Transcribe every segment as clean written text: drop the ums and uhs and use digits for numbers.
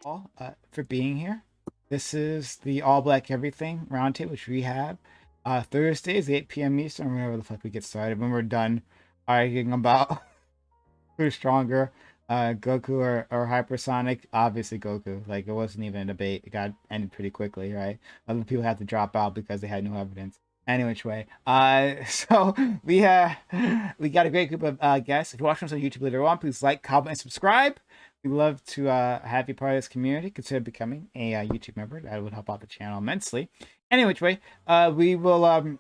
all for being here. This is the All Black Everything Roundtable, which we have Thursdays, 8 p.m. Eastern, whenever the fuck we get started. When we're done arguing about who's stronger, Goku or Hypersonic, obviously Goku. Like, it wasn't even a debate. It got ended pretty quickly, right? Other people had to drop out because they had no evidence. Any which way. So we got a great group of guests. If you're watching us on YouTube later on, please like, comment, and subscribe. We love to have you part of this community. Consider becoming a YouTube member. That would help out the channel immensely. Any which way, we will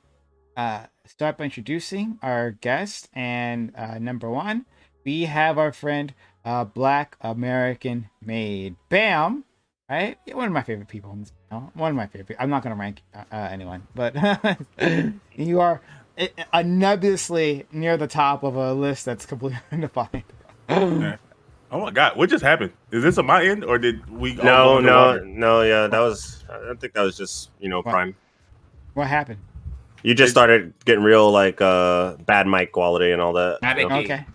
start by introducing our guest. And number one, we have our friend Black American Made. Bam! Right? One of my favorite people on this channel. One of my favorite. I'm not going to rank anyone, but you are nebulously near the top of a list that's completely undefined. Oh my God! What just happened? Is this on my end, or did we? No. Yeah, that was. I think that was just Prime. What happened? You just started getting real like bad mic quality and all that. Okay.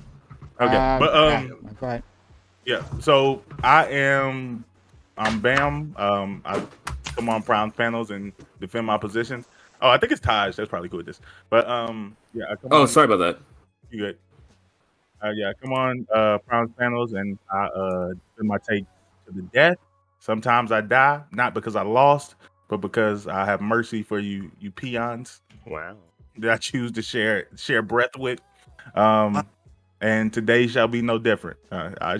But go ahead. Yeah. So I'm Bam. I come on Prime panels and defend my positions. Oh, I think it's Taj. That's probably good with this. But yeah. Sorry about that. You good? Yeah, come on, Prime panels, and I defend my take to the death. Sometimes I die, not because I lost, but because I have mercy for you peons. Wow. That I choose to share breath with. And today shall be no different. I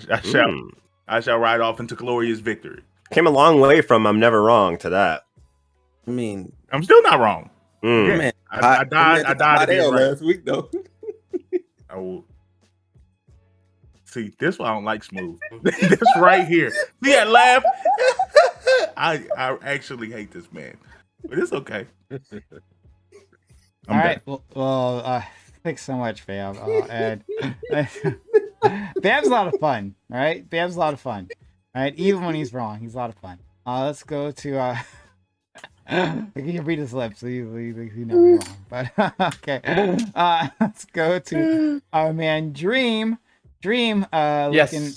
shall ride off into glorious victory. Came a long way from I'm never wrong to that. I mean, I'm still not wrong. Mm. Yeah, I died last week though. Oh, see, this one I don't like smooth. This right here. See that laugh? I actually hate this man, but it's okay. All right. Well, thanks so much, Bam. And Bam's a lot of fun. All right, Bam's a lot of fun. All right, even when he's wrong, he's a lot of fun. Let's go to. You can read his lips, so he's never wrong. But okay, let's go to our man Dream. Dream, Yes. looking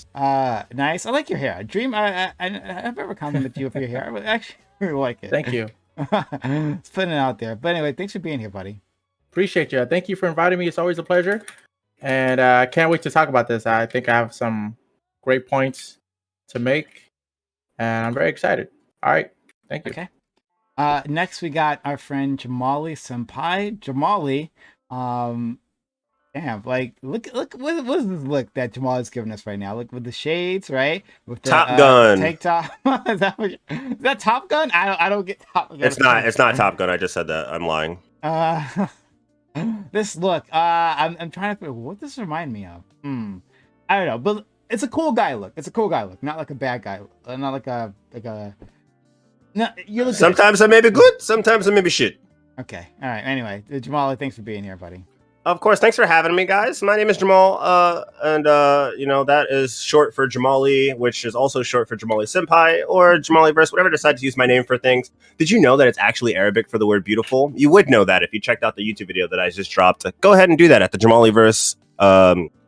nice. I like your hair, Dream. I've never complimented you for your hair. I actually really like it. Thank you. Let's put it out there. But anyway, thanks for being here, buddy. Appreciate you. Thank you for inviting me. It's always a pleasure. And I can't wait to talk about this. I think I have some great points to make. And I'm very excited. All right. Thank you. Okay. Next we got our friend Jamali Senpai. Jamali, damn, like look what is this look that Jamali's giving us right now? Look with the shades, right? With the Top Gun. tank top. Is that Top Gun? I don't get Top Gun. It's not Top Gun. I just said that. I'm lying. This look, I'm trying to think, what does this remind me of? I don't know, but it's a cool guy look. It's a cool guy look, not like a bad guy. Not like a. No, you look. Sometimes I may be good. Sometimes I may be shit. Okay. All right. Anyway, Jamali, thanks for being here, buddy. Of course. Thanks for having me, guys. My name is Jamal, and that is short for Jamali, which is also short for Jamali Senpai or Jamaliverse, whatever. Decide to use my name for things. Did you know that it's actually Arabic for the word beautiful? You would know that if you checked out the YouTube video that I just dropped. Go ahead and do that at the Jamaliverse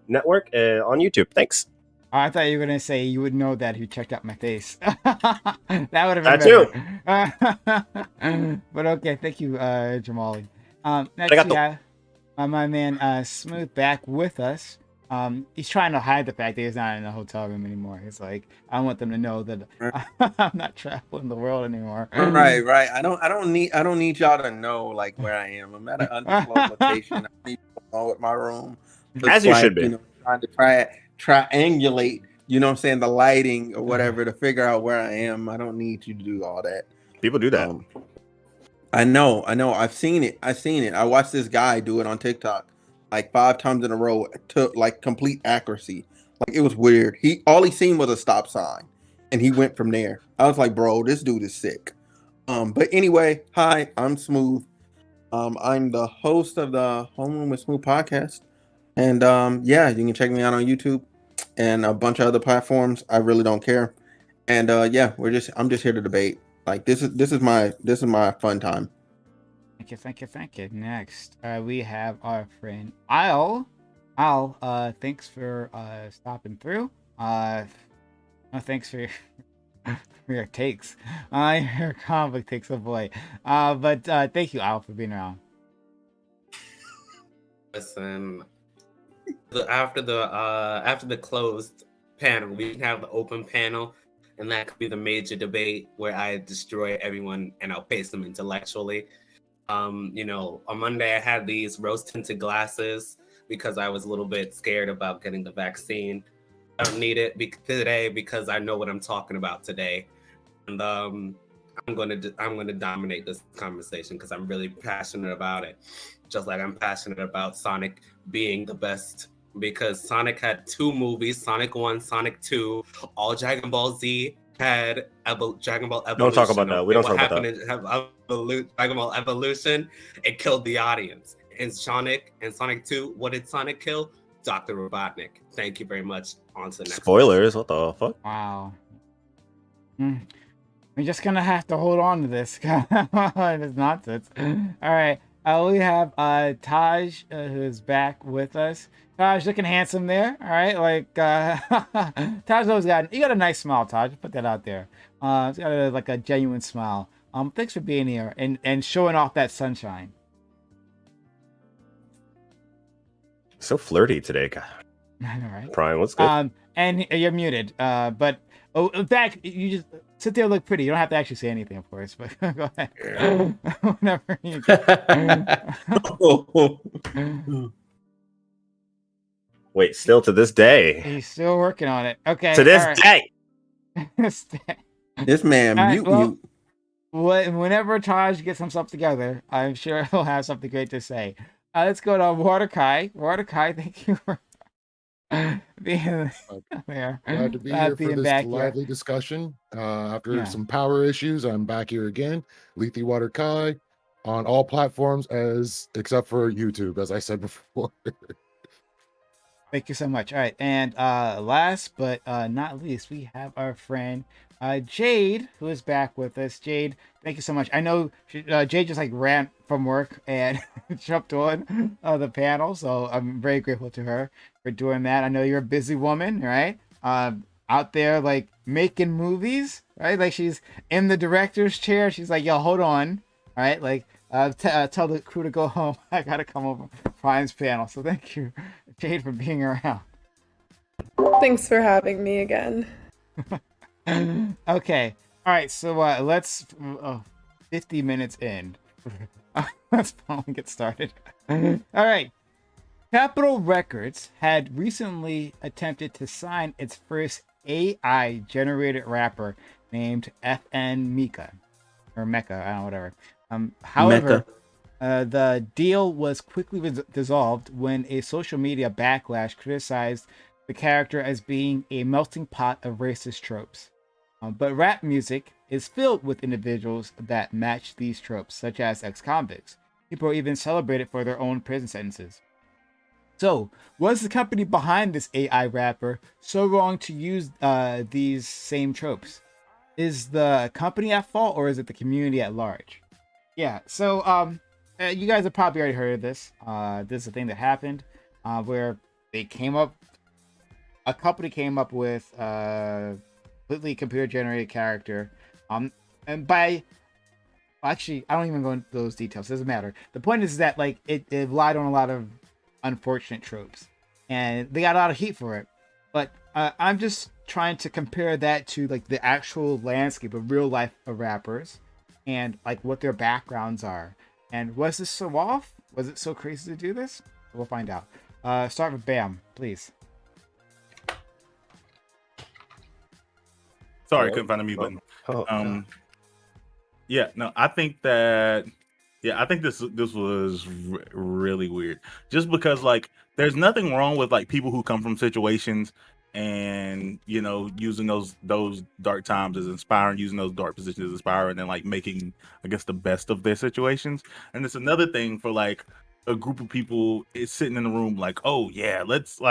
network on YouTube. Thanks. I thought you were gonna say you would know that if you checked out my face. That would have been that too. But okay, thank you, Jamali. Next we have my man Smooth back with us. He's trying to hide the fact that he's not in the hotel room anymore. He's like, I want them to know that I'm not traveling the world anymore. Right. I don't need y'all to know like where I am. I'm at an undisclosed location. I need to know what my room looks as you like, should be. Trying to triangulate, the lighting or whatever to figure out where I am. I don't need you to do all that. People do that. I know. I've seen it. I watched this guy do it on TikTok like 5 times in a row to like complete accuracy. Like it was weird. All he seen was a stop sign and he went from there. I was like, bro, this dude is sick. But anyway, hi, I'm Smooth. I'm the host of the Homeroom with Smooth podcast. And you can check me out on YouTube and a bunch of other platforms. I really don't care. And yeah, I'm just here to debate. Like this is my fun time. Thank you. Next, we have our friend Al. Al, thanks for stopping through. Thanks for your takes. Your comic takes, oh boy. But thank you, Al, for being around. Listen, after the closed panel, we can have the open panel, and that could be the major debate where I destroy everyone and outpace them intellectually. You know, on Monday I had these rose-tinted glasses because I was a little bit scared about getting the vaccine. I don't need it today because I know what I'm talking about today, and I'm gonna dominate this conversation because I'm really passionate about it. Just like I'm passionate about Sonic being the best, because Sonic had 2 movies, Sonic 1, Sonic 2, all Dragon Ball Z had Dragon Ball Evolution. Don't talk about that. We don't talk about that. Dragon Ball Evolution, it killed the audience. And Sonic 2, what did Sonic kill? Dr. Robotnik. Thank you very much. On to the next. Spoilers. What the fuck? Wow. We're just gonna have to hold on to this. It's nonsense. All right. We have Taj, who's back with us. Taj, looking handsome there. All right, like Taj always got a nice smile. Taj, put that out there. It's got a genuine smile. Thanks for being here and showing off that sunshine. So flirty today, God. I know, right? Prime, what's good? And you're muted. But in fact, you just sit there and look pretty. You don't have to actually say anything, of course. But go ahead. Whenever you Wait, still to this day. He's still working on it. Okay. To this day. This man mute. Whenever Taj gets himself together, I'm sure he'll have something great to say. Let's go to Waterkai. Waterkai, thank you for being there. Glad to be here for this lively discussion. After some power issues, I'm back here again. Lethe Waterkai on all platforms except for YouTube, as I said before. Thank you so much. All right, and last but not least, we have our friend Jade, who is back with us. Jade, thank you so much. I know Jade just ran from work and jumped on the panel, so I'm very grateful to her for doing that. I know you're a busy woman, right? Out there making movies, right? Like she's in the director's chair. She's like, yo, hold on, right? Like tell the crew to go home. I gotta come over Prime's panel. So thank you, Jade, for being around. Thanks for having me again. Okay. All right. So let's 50 minutes in. Let's finally get started. All right. Capitol Records had recently attempted to sign its first AI generated rapper named FN Meka or Meka. I don't know, whatever. However, the deal was quickly dissolved when a social media backlash criticized the character as being a melting pot of racist tropes. But rap music is filled with individuals that match these tropes, such as ex-convicts. People are even celebrated for their own prison sentences. So, was the company behind this AI rapper so wrong to use these same tropes? Is the company at fault, or is it the community at large? Yeah, so you guys have probably already heard of this. This is a thing that happened where a company came up with completely computer generated character. And actually, I don't even go into those details. It doesn't matter. The point is that it relied on a lot of unfortunate tropes, and they got a lot of heat for it. But I'm just trying to compare that to the actual landscape of real life of rappers and what their backgrounds are. And was this so off? Was it so crazy to do this? We'll find out. Start with Bam, please. Sorry, couldn't find the mute button. Yeah, no, I think this was really weird. Just because there's nothing wrong with people who come from situations and using those dark times as inspiring, using those dark positions as inspiring, and making, I guess, the best of their situations. And it's another thing for a group of people is sitting in the room oh yeah, let's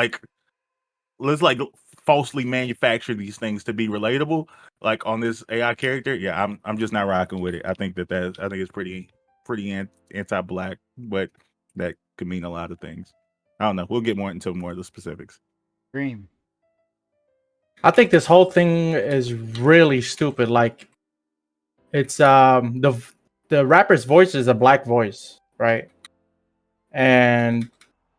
falsely manufacture these things to be relatable, like on this AI character, yeah, I'm just not rocking with it. I think it's pretty anti-black, but that could mean a lot of things. I don't know. We'll get more into more of the specifics. Dream. I think this whole thing is really stupid. Like, it's the rapper's voice is a black voice, right? And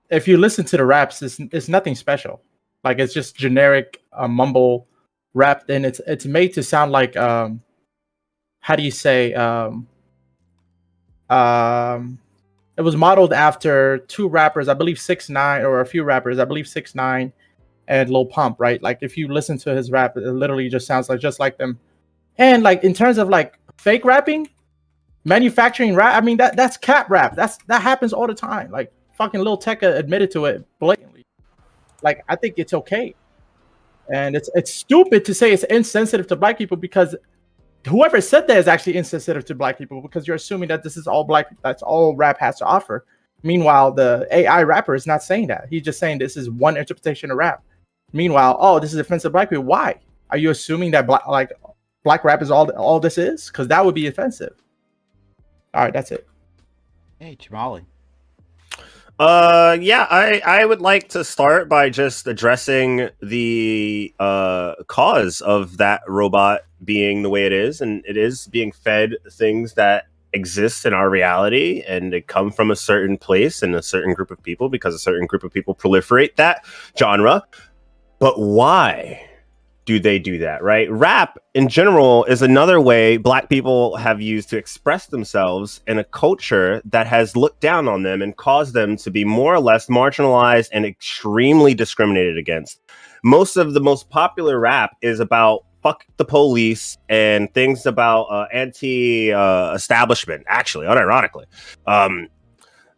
if you listen to the raps, it's nothing special. Like, it's just generic mumble rap, and it's made to sound like how do you say it was modeled after two rappers, I believe 6ix9ine, or a few rappers, I believe 6ix9ine and Lil Pump, right? Like, if you listen to his rap, it literally just sounds like just like them. And like, in terms of like fake rapping, manufacturing rap, I mean, that's cap rap. That happens all the time. Like, fucking Lil Tecca admitted to it blatantly. Like, I think it's okay. And it's stupid to say it's insensitive to black people, because whoever said that is actually insensitive to black people, because you're assuming that this is all black, that's all rap has to offer. Meanwhile, the AI rapper is not saying that. He's just saying this is one interpretation of rap. Meanwhile, oh, this is offensive to black people. Why? Are you assuming that black rap is all this is? Because that would be offensive. All right, that's it. Hey, Jamali. Yeah, I would like to start by just addressing the cause of that robot being the way it is, and it is being fed things that exist in our reality, and they come from a certain place and a certain group of people, because a certain group of people proliferate that genre. But why do they do that, right? Rap in general is another way black people have used to express themselves in a culture that has looked down on them and caused them to be more or less marginalized and extremely discriminated against. Most of the most popular rap is about fuck the police and things about anti-establishment, actually, unironically.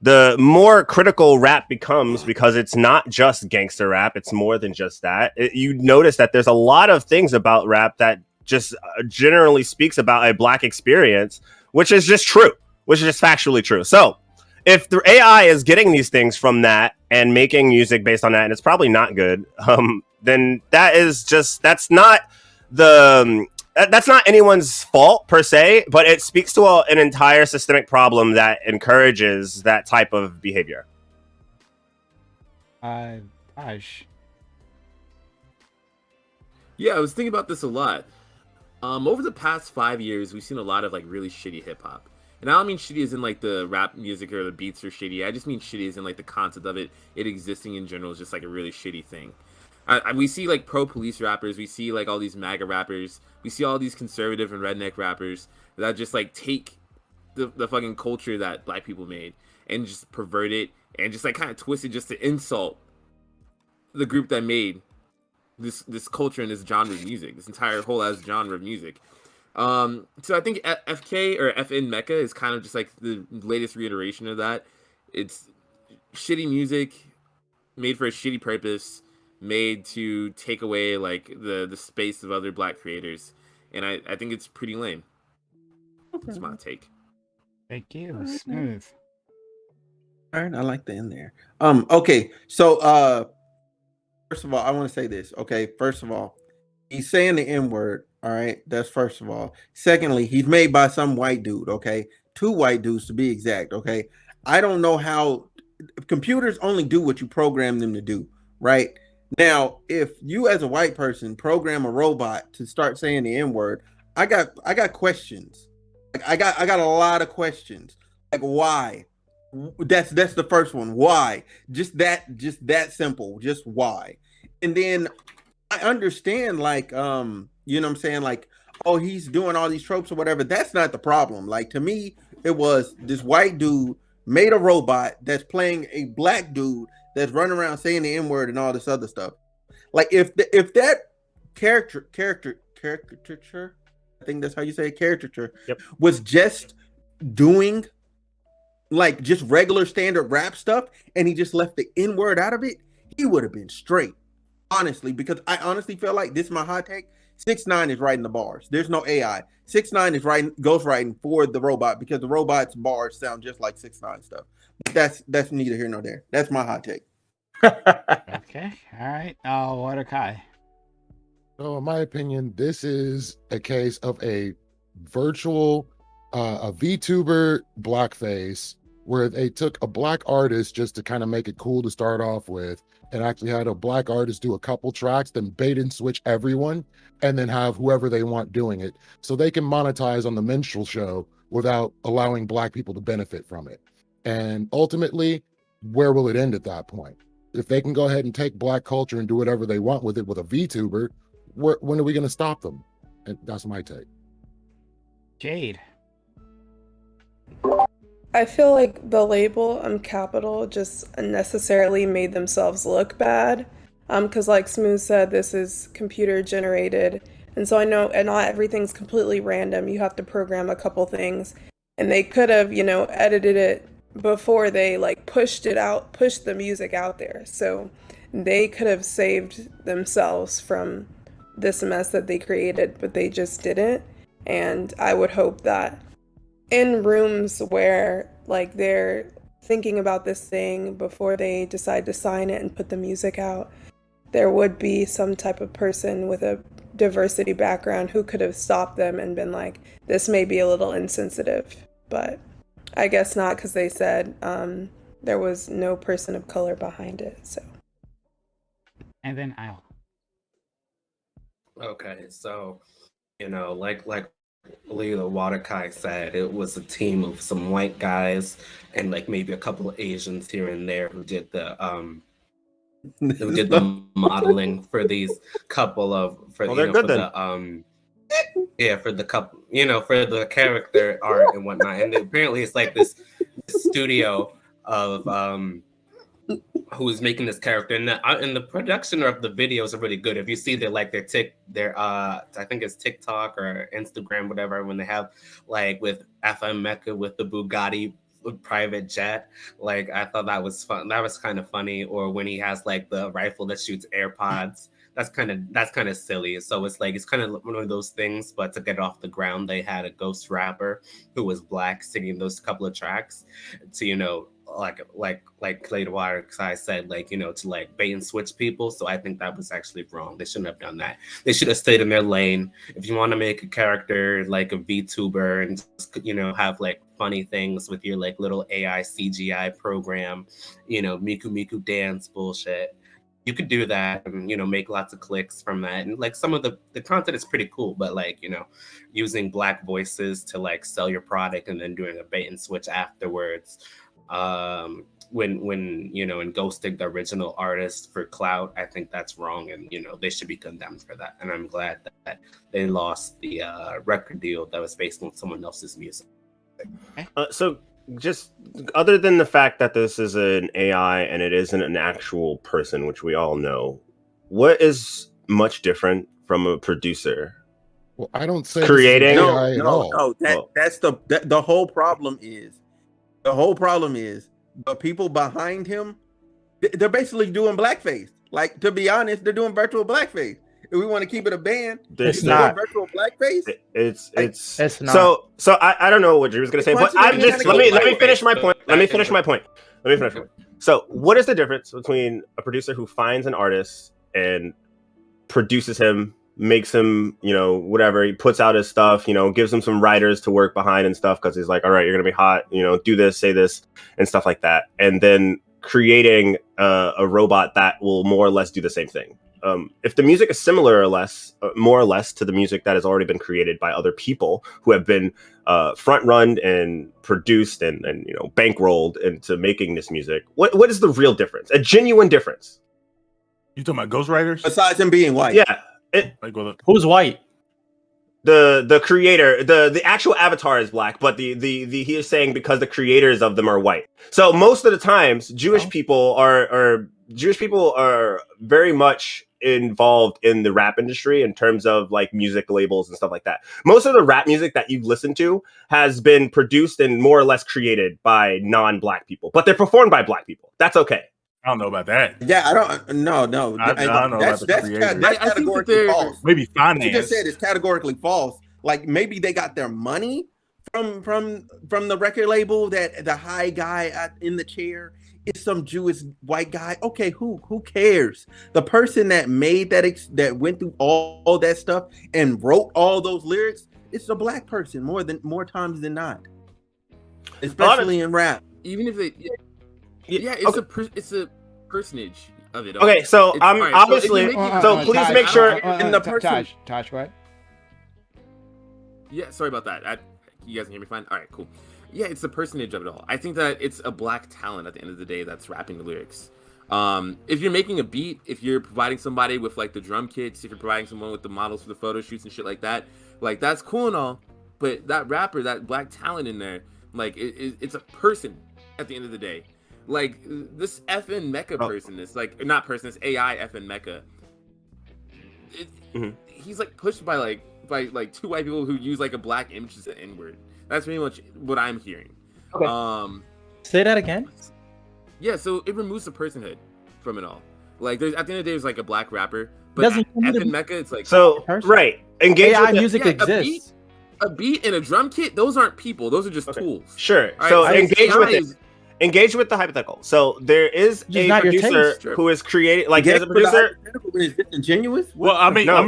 The more critical rap becomes, because it's not just gangster rap, it's more than just that. You notice that there's a lot of things about rap that just generally speaks about a black experience, which is just true, which is just factually true. So if the AI is getting these things from that and making music based on that, and it's probably not good, then that's not anyone's fault per se, but it speaks to an entire systemic problem that encourages that type of behavior. Gosh. Yeah, I was thinking about this a lot. Over the past 5 years, we've seen a lot of like really shitty hip hop. And I don't mean shitty as in like the rap music or the beats are shitty. I just mean shitty as in like the concept of it existing in general is just like a really shitty thing. We see like pro-police rappers, we see like all these MAGA rappers, we see all these conservative and redneck rappers that just like take the fucking culture that black people made and just pervert it and just like kind of twist it just to insult the group that made this culture and this genre of music, this entire whole ass genre of music. So I think FK or FN Meka is kind of just like the latest reiteration of that. It's shitty music made for a shitty purpose, made to take away like the space of other black creators, and I think it's pretty lame. That's my take. Thank you. Smooth. All right, I like the in there. Okay, so first of all, I want to say this. Okay, first of all, he's saying the N-word. All right, that's first of all. Secondly, he's made by some white dude. Okay, 2 white dudes to be exact. Okay, I don't know how computers only do what you program them to do. Right. Now, if you as a white person program a robot to start saying the N-word, I got questions. Like I got a lot of questions. Like why? That's the first one. Why? Just that simple. Just why? And then I understand like you know what I'm saying, like, oh, he's doing all these tropes or whatever. That's not the problem. Like to me, it was this white dude made a robot that's playing a black dude that's running around saying the N-word and all this other stuff. Like if that caricature, I think that's how you say it, caricature, yep, was just doing like just regular standard rap stuff and he just left the N-word out of it, he would have been straight. Honestly, because I honestly feel like, this is my hot take, 6ix9ine is writing the bars. There's no AI. 6ix9ine is ghostwriting for the robot because the robot's bars sound just like 6ix9ine stuff. That's neither here nor there. That's my hot take. Okay. All right. What a Kai. So, in my opinion, this is a case of a virtual, a VTuber blackface, where they took a black artist just to kind of make it cool to start off with, and actually had a black artist do a couple tracks, then bait and switch everyone, and then have whoever they want doing it, so they can monetize on the minstrel show without allowing black people to benefit from it. And ultimately, where will it end at that point? If they can go ahead and take black culture and do whatever they want with it with a VTuber, when are we going to stop them? And that's my take. Jade. I feel like the label Capital just unnecessarily made themselves look bad. Because like Smooth said, this is computer generated. And so I know and not everything's completely random. You have to program a couple things. And they could have, edited it before they like pushed the music out there. So they could have saved themselves from this mess that they created, but they just didn't. And I would hope that in rooms where like they're thinking about this thing before they decide to sign it and put the music out, there would be some type of person with a diversity background who could have stopped them and been like, this may be a little insensitive. But I guess not, because they said there was no person of color behind it. So. And then I'll. Okay, so like Leela Waterkai said, it was a team of some white guys and like maybe a couple of Asians here and there who did the modeling for these couple of for the couple for the character art and whatnot. And apparently it's like this studio of who's making this character, and the production of the videos are really good. If you see their I think it's TikTok or Instagram, whatever, when they have like with FM Meka with the Bugatti private jet, like I thought that was fun. That was kind of funny. Or when he has like the rifle that shoots AirPods, that's kind of silly. So it's like it's kind of one of those things. But to get it off the ground, they had a ghost rapper who was black singing those couple of tracks to like Clay the Water, because I said to like bait and switch people. So I think that was actually wrong. They shouldn't have done that. They should have stayed in their lane. If you want to make a character like a VTuber and just, have like funny things with your like little AI CGI program, Miku Miku dance bullshit, you could do that and make lots of clicks from that. And like some of the content is pretty cool, but like using black voices to like sell your product and then doing a bait and switch afterwards, when and ghosting the original artist for clout, I think that's wrong, and they should be condemned for that. And I'm glad that they lost the record deal that was based on someone else's music. So just other than the fact that this is an AI and it isn't an actual person, which we all know, what is much different from a producer? Well, I don't say creating AI at all. No, that's the whole problem is. The whole problem is the people behind him, they're basically doing blackface. Like, to be honest, they're doing virtual blackface. If we want to keep it a band, it's not virtual blackface. It's not. So I don't know what Drew was going to say, but I'm just let me finish my point. Let me finish my point. So, what is the difference between a producer who finds an artist and produces him, makes him, whatever, he puts out his stuff, gives him some writers to work behind and stuff, because he's like, all right, you're gonna be hot, do this, say this, and stuff like that, and then creating a robot that will more or less do the same thing. If the music is similar or less, more or less, to the music that has already been created by other people who have been front-run and produced and bankrolled into making this music, what is the real difference? A genuine difference? You talking about ghostwriters? Besides him being white, yeah. Who's white? The creator, the actual avatar is black, but the he is saying because the creators of them are white. So most of the times, Jewish people are very much involved in the rap industry in terms of like music labels and stuff like that. Most of the rap music that you've listened to has been produced and more or less created by non-black people, but they're performed by black people. That's okay. I don't know about that. Yeah, I don't. No. I don't know about the creators. That's categorically false. Maybe finance. What you just said is categorically false. Like, maybe they got their money from the record label that the high guy in the chair is some Jewish white guy. Okay, who cares? The person that made that went through all that stuff and wrote all those lyrics, it's a black person more times than not, especially in rap. Even if it's a personage of it. Okay, so I'm right, obviously. So please Taj, make sure in the person. Taj, what? Yeah, sorry about that. You guys can hear me fine? All right, cool. Yeah, it's the personage of it all. I think that it's a black talent at the end of the day that's rapping the lyrics. If you're making a beat, if you're providing somebody with like the drum kits, if you're providing someone with the models for the photo shoots and shit like that's cool and all. But that rapper, that black talent in there, like it's a person at the end of the day. Like this effing Meka person, this like not person, this AI effing Meka. He's like pushed by like two white people who use like a black image as an N-word. That's pretty much what I'm hearing. Okay. Say that again. Yeah, so it removes the personhood from it all. Like there's at the end of the day, there's like a black rapper, but Doesn't effing Meka, it's like right. Engage AI with music exists. A beat and a drum kit, those aren't people. Those are just tools. Sure. All So right, engage with AI it. Engage with the hypothetical. So there is a producer who is creating, like there's a producer. Is disingenuous? Well, I mean, let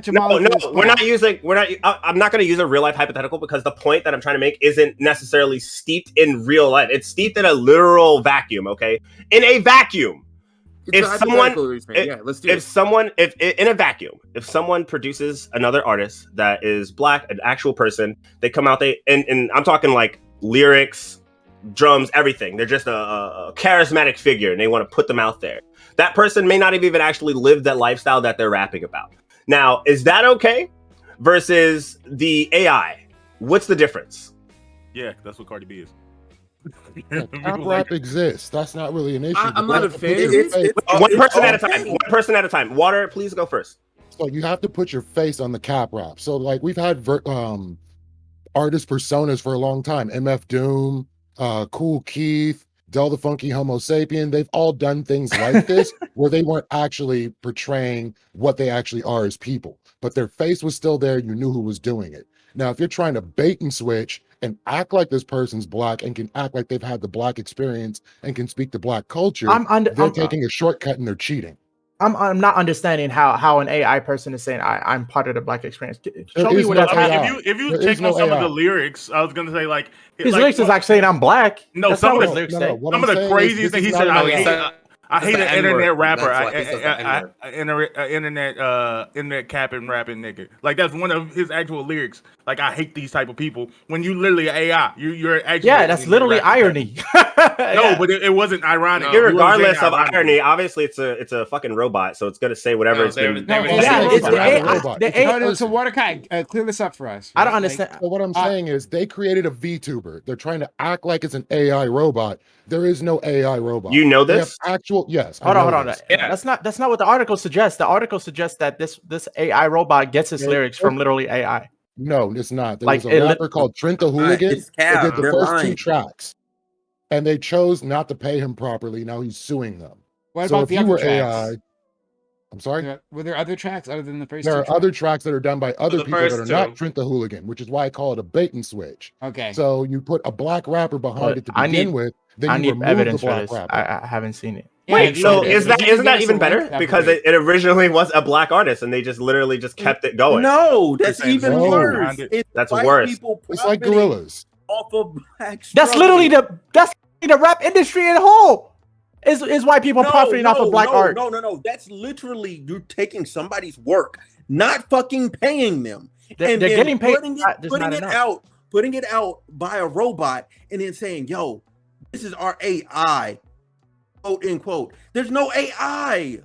Jamal. No, we're not. I'm not going to use a real life hypothetical because the point that I'm trying to make isn't necessarily steeped in real life. It's steeped in a literal vacuum. Okay, in a vacuum. If someone produces another artist that is black, an actual person, they come out, and I'm talking like lyrics, drums, everything. They're just a charismatic figure and they want to put them out there. That person may not have even actually lived that lifestyle that they're rapping about. Now, is that okay? Versus the AI? What's the difference? Yeah, that's what Cardi B is. Rap rap exists. That's not really an issue. I'm not a fan. One person at a time. One person at a time. Water, please go first. So you have to put your face on the cap rap. So like we've had artist personas for a long time. MF Doom, Cool Keith, Del the Funky Homo Sapien. They've all done things like this where they weren't actually portraying what they actually are as people, but their face was still there. You knew who was doing it. Now, if you're trying to bait and switch and act like this person's black and can act like they've had the black experience and can speak to black culture, they're taking a shortcut and they're cheating. I'm not understanding how an AI person is saying I'm part of the black experience. Show me what that's if you check on some of the lyrics, I was gonna say like his lyrics is like saying I'm black. No, that's some not of what his the lyrics say. Some of the craziest things he said. I hate an internet rapper. Internet capping rapping nigga. Like that's one of his actual lyrics. Like I hate these type of people. When you literally AI, you're actually that's literally irony. No, but it wasn't ironic. Regardless of irony, obviously it's a fucking robot, so it's gonna say whatever it's been. It's AI. So Waterkai, clear this up for us. I don't understand. So what I'm saying is they created a VTuber. They're trying to act like it's an AI robot. There is no AI robot. You know this? Yes. Hold on. Yeah. That's not what the article suggests. The article suggests that this AI robot gets its lyrics from literally AI. No, it's not. There was a rapper called Trent the Hooligan. They did the first 2 tracks, and they chose not to pay him properly. Now he's suing them. What about the other tracks? AI, I'm sorry? Were there other tracks other than the first? There are other tracks that are done by other people that are not Trent the Hooligan, which is why I call it a bait and switch. Okay. So you put a black rapper behind it to begin with. Then I you need remove evidence the for black this. rapper. I haven't seen it. Wait, so isn't that even better? Because it originally was a black artist and they just literally just kept it going. No, that's even worse. That's worse. It's like gorillas. Off of black that's literally the rap industry in whole. Is white people profiting off of black art. No. That's literally you taking somebody's work, not fucking paying them. They're getting paid. Putting it out by a robot and then saying, yo, this is our AI, quote unquote. There's no AI.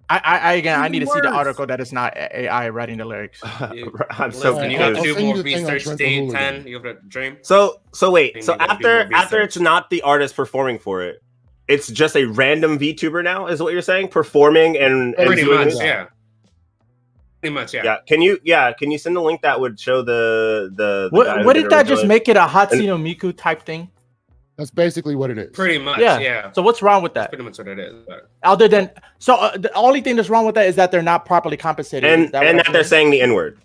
I need to see the article that it's not AI writing the lyrics. I'm so confused. You got to do more research. Stay 10. You have a dream. So wait. So after it's not the artist performing for it, it's just a random VTuber now. Is what you're saying? Performing and pretty much, yeah. Pretty much, yeah. Can you send the link that would show the what did that just make it a Hatsune Miku type thing? That's basically what it is. Pretty much, yeah. So what's wrong with that? That's pretty much what it is. But... Other than the only thing that's wrong with that is that they're not properly compensated, and that they're saying the N-word.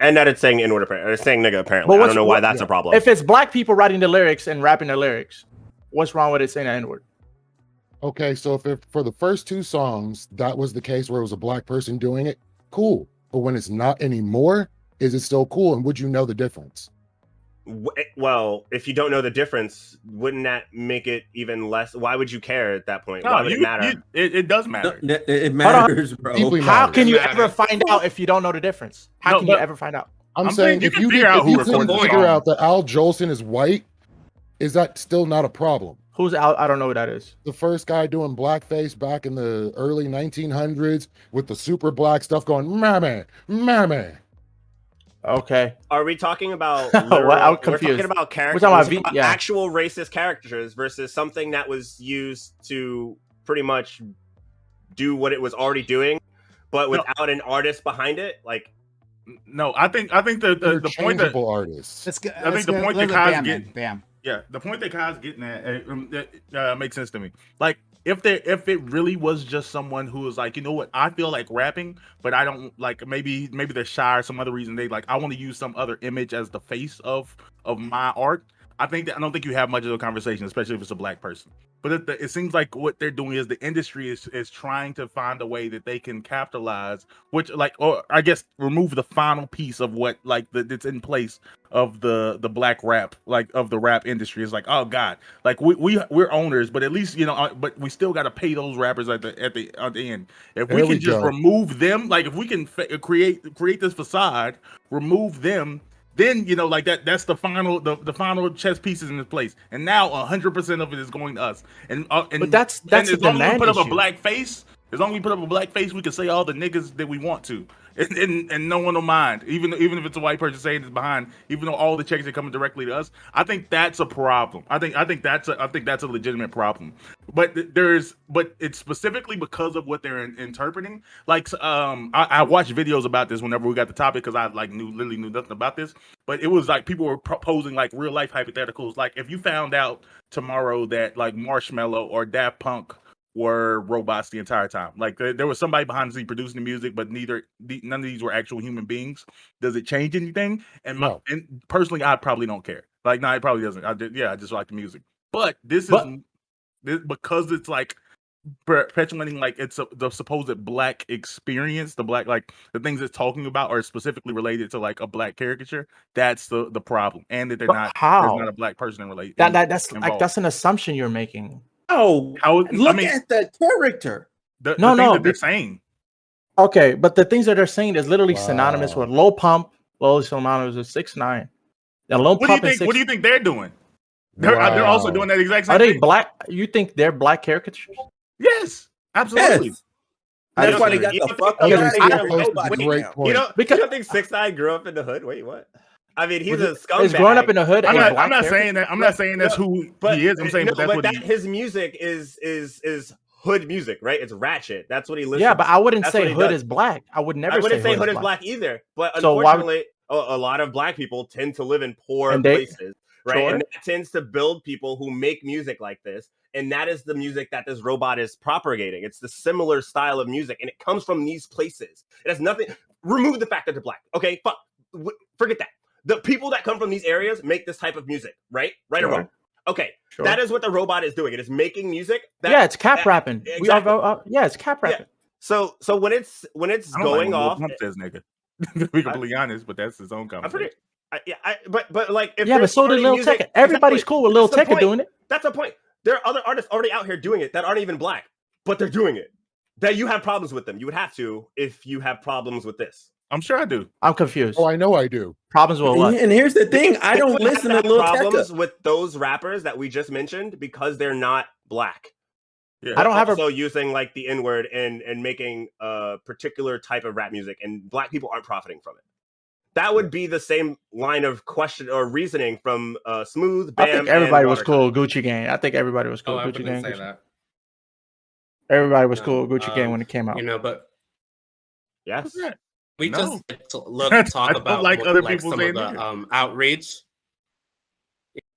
And that it's saying N-word, apparently. It's saying nigga, apparently. I don't know why that's a problem. If it's black people writing the lyrics and rapping the lyrics, what's wrong with it saying the N-word? Okay, so if for the first 2 songs, that was the case where it was a black person doing it, cool. But when it's not anymore, is it still cool? And would you know the difference? Well, if you don't know the difference, wouldn't that make it even less? Why would you care at that point? Why would it matter? It does matter. It matters, bro. How can you ever find out if you don't know the difference? How can you ever find out? I'm saying if you couldn't figure out that Al Jolson is white, is that still not a problem? Who's Al? I don't know who that is. The first guy doing blackface back in the early 1900s with the super black stuff going, mammy. Okay. Are we talking about I'm confused. We're talking about characters, actual racist characters versus something that was used to pretty much do what it was already doing, but without an artist behind it? Like, no, I think the point that artists. I think the point that Kai's getting, yeah, the point that Kai's getting at makes sense to me. Like, if it really was just someone who was like, you know what, I feel like rapping, but I don't like, maybe they're shy or some other reason, they like, I want to use some other image as the face of my art. I don't think you have much of a conversation, especially if it's a black person. But it seems like what they're doing is the industry is trying to find a way that they can capitalize, which or I guess remove the final piece of what that's in place of the black rap, of the rap industry. Is like, oh God, like we're owners, but at least but we still got to pay those rappers at the end. If we can just remove them, like if we can create this facade, remove them. Then that's the final chess pieces in this place, and now 100% of it is going to us. But that's as long as we put up a black face, we can say all the niggas that we want to, and no one will mind, even if it's a white person saying it's behind, even though all the checks are coming directly to us. I think that's a problem. I think that's a legitimate problem. But it's specifically because of what they're interpreting. I watched videos about this whenever we got the topic because I literally knew nothing about this. But it was like people were proposing real life hypotheticals. Like if you found out tomorrow that Marshmello or Daft Punk were robots the entire time. There was somebody behind the scene producing the music, but none of these were actual human beings. Does it change anything? And personally, I probably don't care. No, it probably doesn't. I just like the music. But because it's perpetuating it's the supposed black experience, the black the things it's talking about are specifically related to a black caricature. That's the problem, and that there's not a black person related. That's an assumption you're making. Oh, look at the character. That they're saying. Okay, but the things that they're saying is literally synonymous with Lil Pump. Well, synonymous with 6ix9ine. And Lil Pump. What do you think they're doing? They're also doing that exact same thing. Are they thing. black? You think they're black caricatures? Yes, absolutely. Yes. That's why they got the fuck out of here. You don't think 6ix9ine grew up in the hood? Wait, what? I mean, he's a scumbag. He's growing up in the hood. I'm not saying that. I'm not saying that's who he is. I'm saying his music is hood music, right? It's ratchet. That's what he listens. Yeah, but I wouldn't say hood is black. I wouldn't say hood is black either. But unfortunately, a lot of black people tend to live in poor places, right? Sure. And that tends to build people who make music like this. And that is the music that this robot is propagating. It's the similar style of music, and it comes from these places. It has nothing. Remove the fact that they're black. Okay, forget that. The people that come from these areas make this type of music, right? Right or wrong? Okay, that is what the robot is doing. It is making music. It's cap rapping. Exactly. It's cap rapping. Yeah. So when it's going off, says nigga. To be completely honest, but that's his own conversation. But but so did Lil Tecca. Everybody's cool with Lil Tecca doing it. That's the point. There are other artists already out here doing it that aren't even black, but they're doing it. That you have problems with them. You would have to if you have problems with this. I'm sure I do. I'm confused. Oh, I know I do. Problems with what? And here's the thing: I don't listen to Lil problems Tecca with those rappers that we just mentioned because they're not black. Yeah. I don't have also using the N-word and making a particular type of rap music, and black people aren't profiting from it. That would be the same line of question or reasoning from Smooth, Bam. I think everybody was cool. Gucci Gang. I think everybody was cool. I Gucci Gang. say that. Everybody was cool. Gucci Gang when it came out. But yes. We just talk about other people some of the outrage.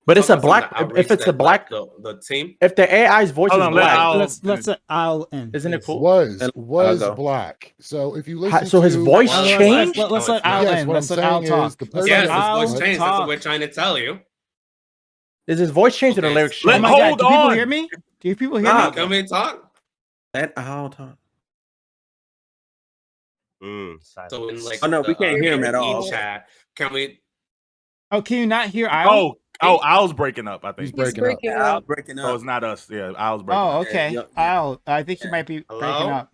But it's a Focus on black. the outreach If it's a that, black, the team. if the AI's voice Hold is on, let black, Al- Let's I'll end. isn't it please. cool? Was go. black. So if you listen So his to voice Well, changed. Let's No, let it's Al not. Yes, end. what Let's I'm let Al saying talk. is the Let's Yes, let person- his Al voice changed. That's what we're talk. trying to tell you. Is his voice changed or the Okay, lyrics so- Oh changed? my Hold god! Do people on. hear me? Do people hear Nah, me? Can we talk? Let Al talk. So in like Oh, no, we can't hear him at all. chat, can we? Oh, can you not hear Al? Al's breaking up, I He's think. He's breaking up. breaking Al's up. breaking So up. it's not us. Yeah, Al's breaking Oh, up. okay. Yeah. Al, I think he Yeah. might be Hello? breaking up.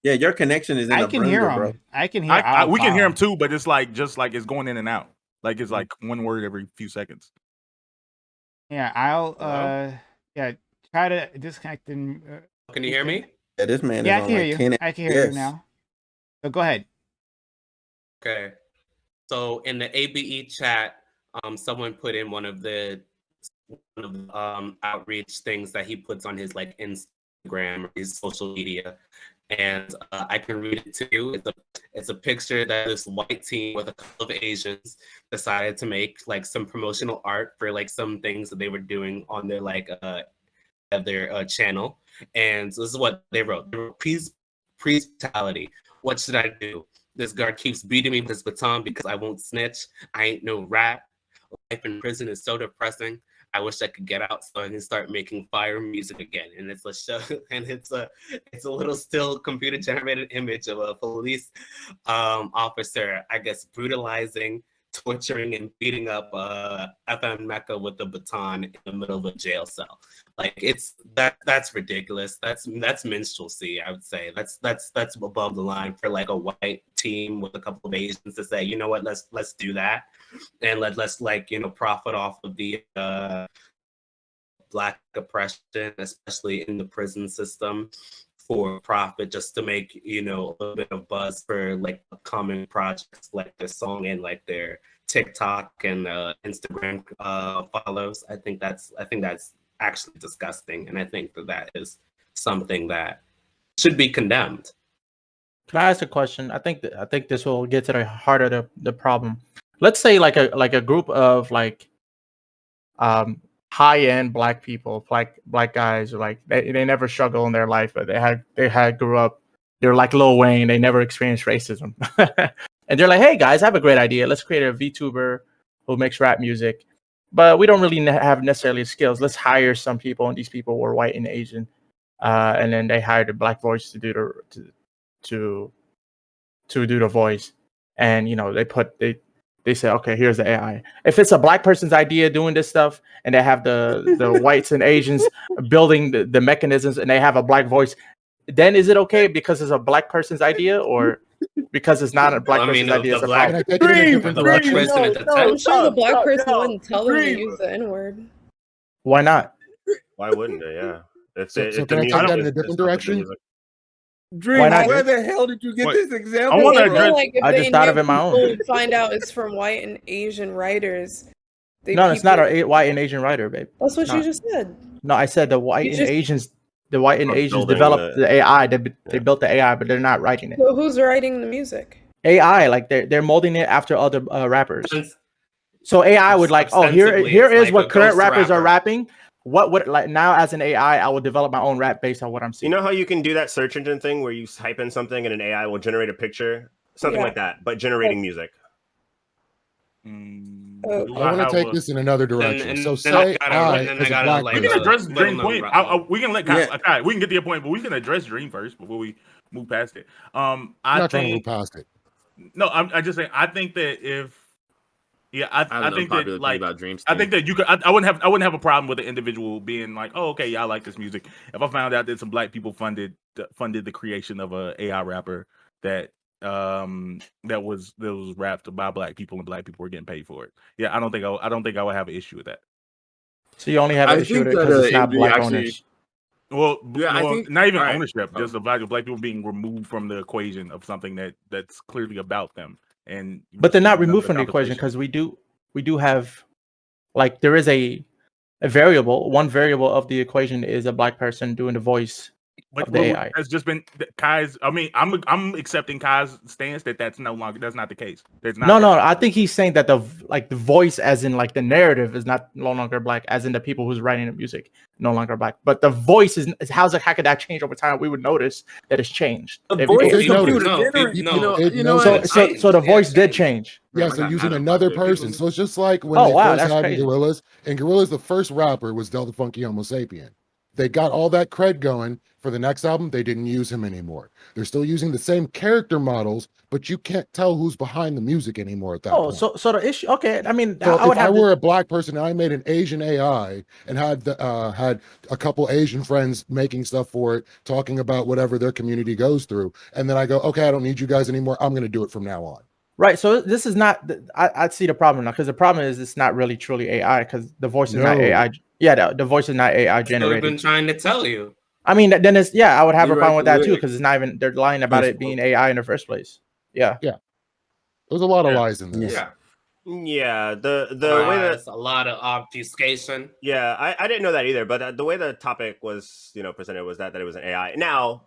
Yeah, your connection is in I a can hear blender, him. bro. I can hear Al. We can hear him fine. too, but it's like it's going in and out. Like it's like one word every few seconds. Yeah, Al. Hello? Yeah. Try to disconnect and. Can you hear me? Yeah, this man Yeah, I is on can hear like you. 10. I can hear you Yes. now. So go ahead. Okay. So in the ABE chat, someone put in one of the outreach things that he puts on his like Instagram or his social media, and I can read it to you. It's a picture that this white team with a couple of Asians decided to make like some promotional art for like some things that they were doing on their like their channel, and so this is what they wrote. They wrote, Please brutality. What should I do? This guard keeps beating me with his baton because I won't snitch. I ain't no rat. Life in prison is so depressing. I wish I could get out so I can start making fire music again. And it's a show, and it's a little still computer generated image of a police officer, I guess, brutalizing, torturing, and beating up FM Meka with a baton in the middle of a jail cell. Like that's ridiculous. That's minstrelsy, I would say. That's above the line for like a white team with a couple of Asians to say, you know what, let's do that, and let's like profit off of the Black oppression, especially in the prison system, for profit, just to make a little bit of buzz for like upcoming projects like their song and like their TikTok and Instagram follows. I think that's actually disgusting, and I think that is something that should be condemned. Can I ask a question? I think this will get to the heart of the problem. Let's say like a group of like high-end black people, black guys, like they never struggle in their life, but they grew up, they're like Lil Wayne, they never experienced racism. And they're like, hey guys, I have a great idea. Let's create a VTuber who makes rap music, but we don't really have necessarily skills. Let's hire some people, and these people were white and Asian, and then they hired a black voice to do the voice, and they say, okay, here's the AI. If it's a black person's idea doing this stuff, and they have the whites and Asians building the mechanisms, and they have a black voice, then is it okay because it's a black person's idea, or because it's not a black person's idea? It's a Can I problem. take it in a different direction? I'm sure the black person wouldn't tell them to use the N-word. Why not? Why wouldn't they? Yeah. So can I take that in a different direction? Dream, Why not, where Dream? the hell did you get Wait, this example? I wanna I feel like if I they just thought of knew it my own. people would find out it's from white and Asian writers. No, it's not a white and Asian writer, babe. That's what No. you just said. No, I said the white You and just- Asians. The white and Are Asians building developed the- the AI. They built the AI, but they're not writing it. So who's writing the music? AI, like they're molding it after other rappers. So AI would like, oh, here Ostensibly, is it's like what a current ghost rappers are rapper. rapping. What would like now as an AI, I will develop my own rap based on what I'm You seeing. know how you can do that search engine thing where you type in something and an AI will generate a picture? Something Yeah. like that, but generating music. Oh. I want to take this in another direction. So say I, as a black we can address person, Dream point. We can let we can get to your point, but we can address Dream first before we move past it. I'm not trying to move past it. No, I'm just saying. I think that I think that like about Dream I think that you could. I wouldn't have a problem with an individual being like, oh, okay, yeah, I like this music. If I found out that some black people funded the creation of a AI rapper that was rapped by black people and black people were getting paid for it. Yeah, I don't think I would have an issue with that. So you only have an issue with it because it's not black owners. Well, Yeah, I think- not even all right. ownership, just the fact of black people being removed from the equation of something that's clearly about them. And But they're not removed from the equation because we do have, like, there is a variable. One variable of the equation is a black person doing the voice But the AI. has just been Kai's. I mean, I'm accepting Kai's stance that's not the case. There's not. No. I think he's saying that the voice, as in like the narrative, is no longer black, as in the people who's writing the music no longer black. But the voice is how could that change over time? We would notice that it's changed. The voice is computer So the voice did change. Yes, they're using another person. So it's just like when they first had Gorillaz, and Gorillaz, the first rapper was Del the Funky Homo Sapien. They got all that cred going. For the next album, they didn't use him anymore. They're still using the same character models, but you can't tell who's behind the music anymore at that point. So the issue, okay. I mean, so if I were a black person and I made an Asian AI and had a couple Asian friends making stuff for it, talking about whatever their community goes through, and then I go, okay, I don't need you guys anymore. I'm going to do it from now on. Right. So this is not. I see the problem now, because the problem is it's not really truly AI, because the voice is not AI. Yeah, the voice is not AI generated. I've been trying to tell you. I mean, then it's I would have a problem with that too, because it's not even, they're lying about it being AI in the first place. Yeah. There's a lot of lies in this. Yeah, the way that a lot of obfuscation. Yeah, I didn't know that either, but the way the topic was presented was that it was an AI. Now,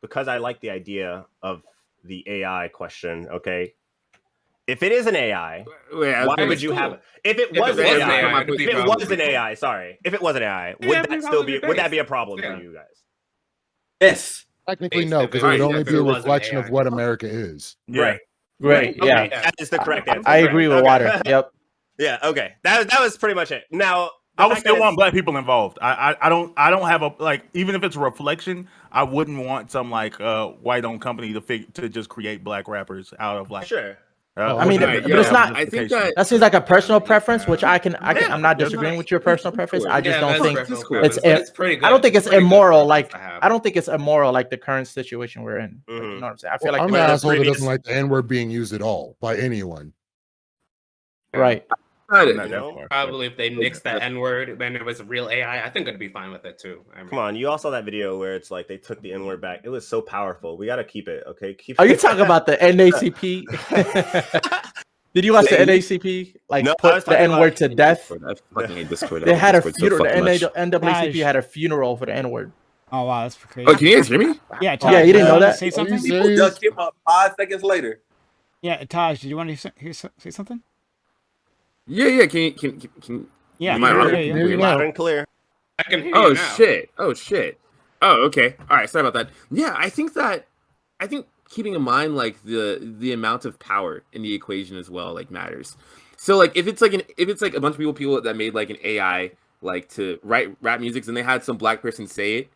because I like the idea of the AI question, okay, if it is an AI, why would you have it? If it was an AI, sorry. If it was an AI, would that be a problem for you guys? Yes. Technically, no, because it would only be a reflection of what America is. Right. Great. Yeah. That is the correct answer. I agree with Water. Yep. Yeah, okay. That was pretty much it. Now, I would still want black people involved. I don't have a even if it's a reflection, I wouldn't want some white owned company to just create black rappers out of Sure. I mean, but it's not. I think that seems like a personal preference, which I'm not disagreeing with your personal preference. I just don't think it's pretty good. I don't think it's immoral. I don't think it's immoral like the current situation we're in. You know what I'm saying? I feel like I'm an asshole that doesn't like the N-word being used at all by anyone. Right. Probably if they nixed that N-word when it was a real AI, I think I'd be fine with it too. Come on, you all saw that video where it's like they took the N-word back. It was so powerful. We got to keep it, okay? Are you talking about the NACP? Did you watch the NACP? Put the N-word to death? They had a funeral. The NAACP had a funeral for the N-word. Oh wow, that's crazy. Oh, can you guys hear me? Yeah, Taj, you didn't know that? Say something. People ducked him up 5 seconds later. Yeah, Taj, did you want to say something? Yeah. Can yeah, loud and clear. I can hear you now. Shit. Oh, okay. All right. Sorry about that. Yeah, I think keeping in mind the amount of power in the equation as well matters. So if it's a bunch of people that made an AI to write rap music and they had some black person say it,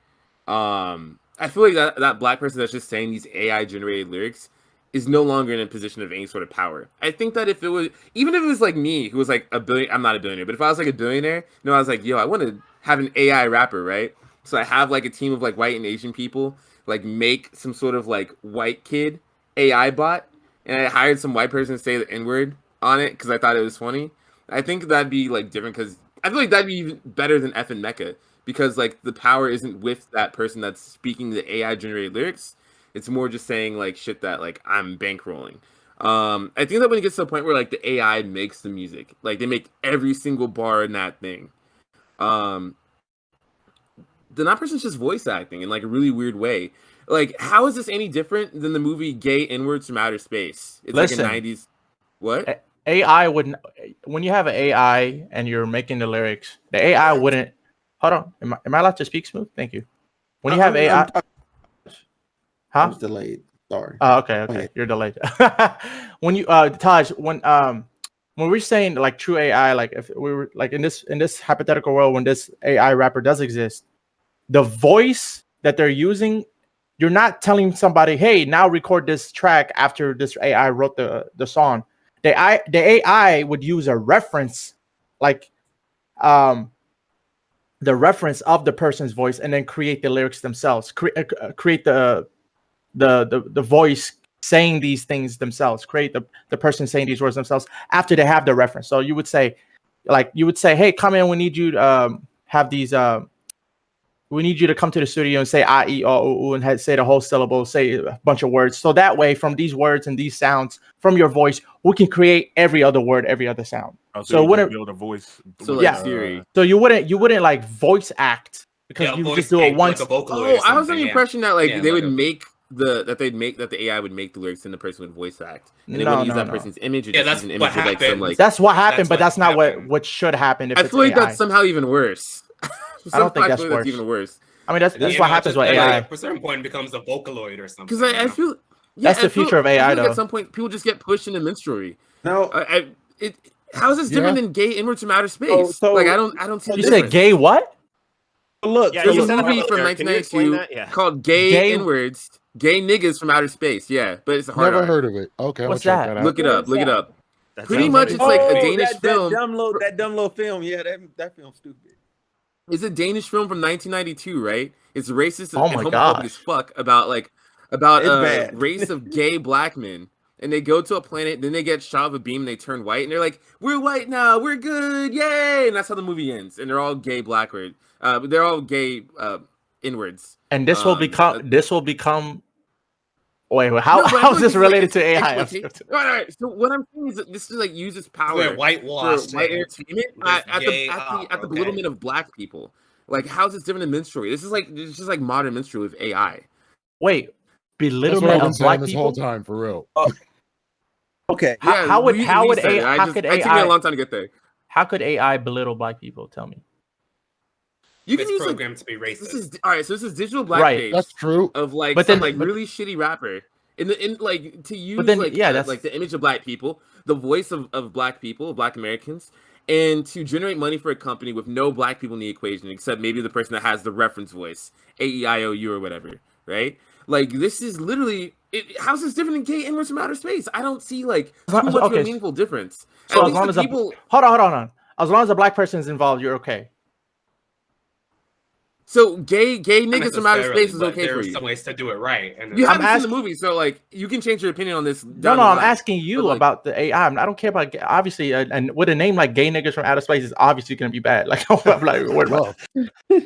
I feel like that black person that's just saying these AI generated lyrics is no longer in a position of any sort of power. I think that if it was me, who was a billion, I'm not a billionaire, but if I was a billionaire, I was yo, I want to have an AI rapper, right? So I have a team of white and Asian people, make some sort of white kid AI bot, and I hired some white person to say the N-word on it because I thought it was funny. I think that'd be different, because I feel like that'd be even better than effing Meka, because the power isn't with that person that's speaking the AI generated lyrics. It's more just saying shit that I'm bankrolling. I think that when it gets to the point where the AI makes the music, they make every single bar in that thing, then that person's just voice acting in a really weird way. How is this any different than the movie Gay N-Words from Outer Space? It's Listen, a 90s. What? AI wouldn't. When you have an AI and you're making the lyrics, the AI wouldn't. Hold on. Am I allowed to speak, Smooth? Thank you. When you have AI. I was delayed. Sorry. Oh, okay. You're delayed. When you Taj, when we're saying true AI, if we were in this hypothetical world, when this AI rapper does exist, the voice that they're using, you're not telling somebody, hey, now record this track after this AI wrote the song. The AI would use a reference, the reference of the person's voice, and then create the lyrics themselves. Create the voice saying these things themselves, create the person saying these words themselves after they have the reference. So you would say, hey, come in, we need you to have these we need you to come to the studio and say I, E, O, U, and say the whole syllable, say a bunch of words. So that way, from these words and these sounds from your voice, we can create every other word, every other sound. So you wouldn't build a voice. So Siri. So you wouldn't voice act because Yeah, you voice just do it paint, once. Like a Vocaloid or Oh, I was under something, the yeah. impression that like Yeah, they like would a- make that the AI would make the lyrics and the person would voice act, and they No, wouldn't use no, that no. person's image. Or Yeah, just that's use an what image of like some happened. like. That's what happened, That's but what that's not happened. what should happen if I it's feel like AI. that's somehow even worse. I don't think that's that's worse. even worse. I mean, that's You what know, happens just with like, AI. At a certain point, it becomes a Vocaloid or something. Because I you know? feel That's the future of AI, I feel like though. at some point, people just get pushed into minstrelsy. No, How is this different than gay inwards from outer space? so- like I don't see. You the said difference. gay what? look, Yeah, There's you a said that movie earlier. from Can you explain 1992 that? Yeah. called Gay Gay- Inwards, Gay Niggas from Outer Space. Yeah, but it's a hard Never R. heard of it. Okay, What's I'll check that? that out. Look it up. Look it up. That Pretty sounds much, pretty it's like a cool. Danish film. that dumb little film. Yeah, that film's stupid. It's a Danish film from 1992, right? It's racist Oh and my homophobic gosh. as fuck about It's a bad. race of gay black men. And they go to a planet, then they get shot with a beam, and they turn white, and they're like, "We're white now, we're good, yay!" And that's how the movie ends. And they're all gay blackwards. They're all gay inwards. And this will become. Wait, No, how but I feel how is like this it's like related to AI? exploitation. All right. So what I'm saying is that this is like uses power We're for whitewashed. white entertainment This at gay the okay. belittlement of black people. Like, how's this different than minstrelsy? This is just like modern minstrelsy with AI. Wait, That's belittlement what I've been of black saying this people. whole time, for real. Okay, How would we AI? said it. How could It took me AI? a long time to get there. How could AI belittle black people? Tell me. You can It's use like programmed to be racist. this is all right. So this is digital Right. blackface That's true. of like But some then- like really shitty rapper in like to use then, like yeah, that's- like the image of black people, the voice of black people, of black Americans, and to generate money for a company with no black people in the equation except maybe the person that has the reference voice, AEIOU or whatever, right? Like this is literally how's this different than gay inwards from outer space? I don't see like too much of Okay. a meaningful difference. So At as least long the as a, people. hold on. As long as a black person is involved, you're okay. So gay Not niggas from outer necessarily, space is but okay for there's you. some ways to do it right. And You I'm haven't seen asking- the movie, so like you can change your opinion on this. No, down the I'm line. asking you But, like- about the AI. I don't care about obviously, and with a name like "Gay Niggas from Outer Space" is obviously going to be bad. Like, I'm like, what about? Well,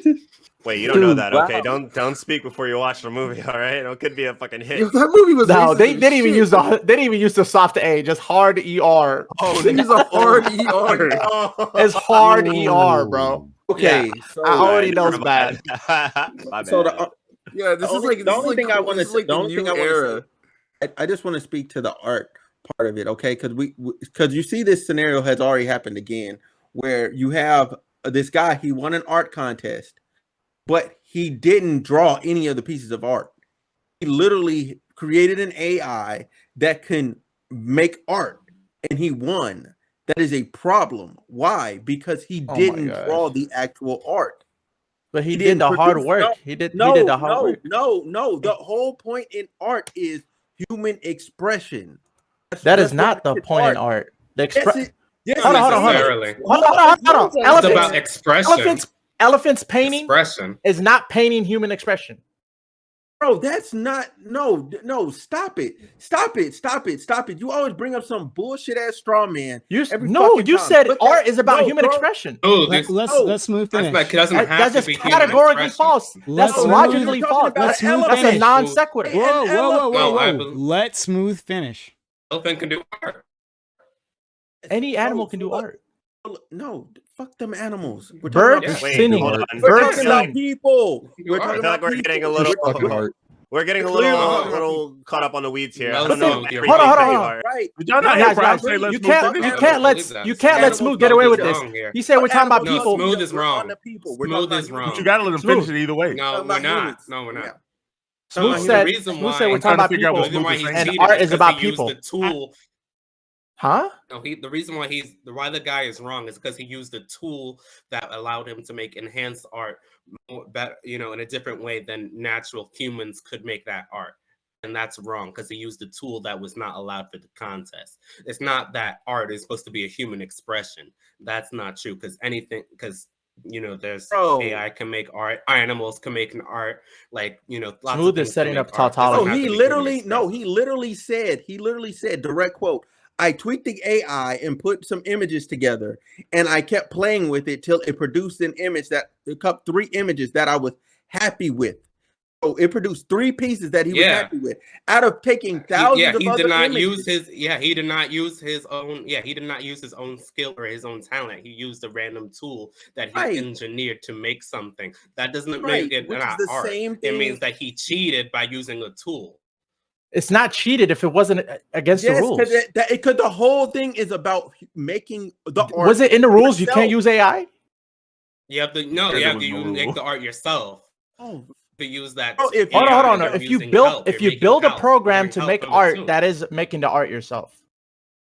Wait, you don't know Dude, that, wow. okay? Don't speak before you watch the movie, all right? It could be a fucking hit. Yo, that movie was No, racist they as didn't even shit. use the soft A, just hard ER. Oh, They use a hard ER. no. It's hard ER, bro. okay. So, I already know Never it's bad. mind. My so bad. Yeah, this is like the only thing I want to this is like the only thing I new want era. to I just want to speak to the art part of it, okay? Because you see this scenario has already happened again, where you have this guy. He won an art contest, but he didn't draw any of the pieces of art. He literally created an AI that can make art, and he won. That is a problem. Why? Because he Oh my didn't gosh. draw the actual art. But he He did didn't the hard produce- work. He did No, the hard work. no. The whole point in art is human expression. That is That's not what the makes it point in art. The Yes, express. yes, Hold on, hold on. Necessarily. Hold on. It's It's Elephants. about expression. Elephants painting Expression. is not painting human expression. Bro, that's not no. Stop it. You always bring up some bullshit ass straw man. You every no, fucking you time. said But art that- is about no, human bro. expression. Oh, Let's No. smooth finish. it doesn't have That's to just be human categorically expression. false. That's Let's move- logically We're false. talking about That's elephants. a non sequitur. Hey, Whoa, and whoa, whoa, No, whoa, I whoa. believe- Let smooth finish. Elephant can do art. Any animal can do art. No, fuck them animals. We're Birds talking about, Wait, singing. hold on. we're Birds talking about singing. people. You We're are. I talking feel like about we're getting a people. little just fucking art. we're getting a Clearly. little caught up on the weeds here. I No, don't no, know. you're everything Hold on, that hold you on. are. Right. Did y'all not Guys, hear guys, Brian say you let's move can't finish? you I can't don't let believe that. you can't let Animals Smooth get away with this. wrong here. He said we're talking about No, people. Smooth is We're wrong. on the people. We're Smooth talking is about wrong. But you gotta let him Smooth. finish it either way. No, Talking we're about not. humans. No, we're not. Yeah. Smooth The said reason Smooth why said we're I'm talking trying about to figure out people. what the reason why Smooth he is saying. And cheated art is is 'cause about he used people. the tool. Huh? No, the reason why the guy is wrong is because he used a tool that allowed him to make enhanced art, in a different way than natural humans could make that art, and that's wrong because he used a tool that was not allowed for the contest. It's not that art is supposed to be a human expression. That's not true because there's Bro. AI can make art, animals can make an art, lots of Smooth is things can setting make up art. tautology. Doesn't Oh, have to he be literally human he literally said direct quote. I tweaked the AI and put some images together, and I kept playing with it till it produced an image 3 images that I was happy with. So it produced 3 pieces that he was happy with. Out of taking thousands of other images. He did not use his own skill or his own talent. He used a random tool that he engineered to make something. That doesn't make it not art. It means that he cheated by using a tool. It's not cheated if it wasn't against the rules. Because the whole thing is about making the art. Was it in the rules? You can't use AI? You have to make the art yourself. Oh. To use that. Hold on. If you build a program to make art, that is making the art yourself.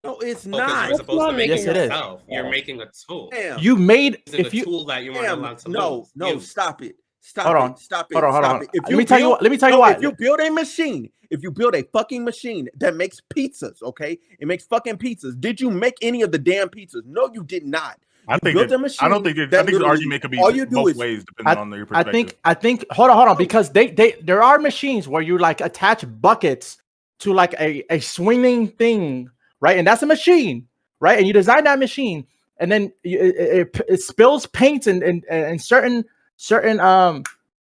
No, it's not. You're supposed to make yes, it it yourself. is. You're making a tool. Damn. You made a tool that you weren't allowed to use. No, stop it. Hold on. Stop it. Hold on. Let me tell you what. If you build a machine, if you build a fucking machine that makes pizzas, okay, it makes fucking pizzas. Did you make any of the damn pizzas? No, you did not. I think the argument could be both ways depending on your perspective. I think hold on because there are machines where you like attach buckets to like a swinging thing, right? And that's a machine, right? And you design that machine, and then it spills paint and certain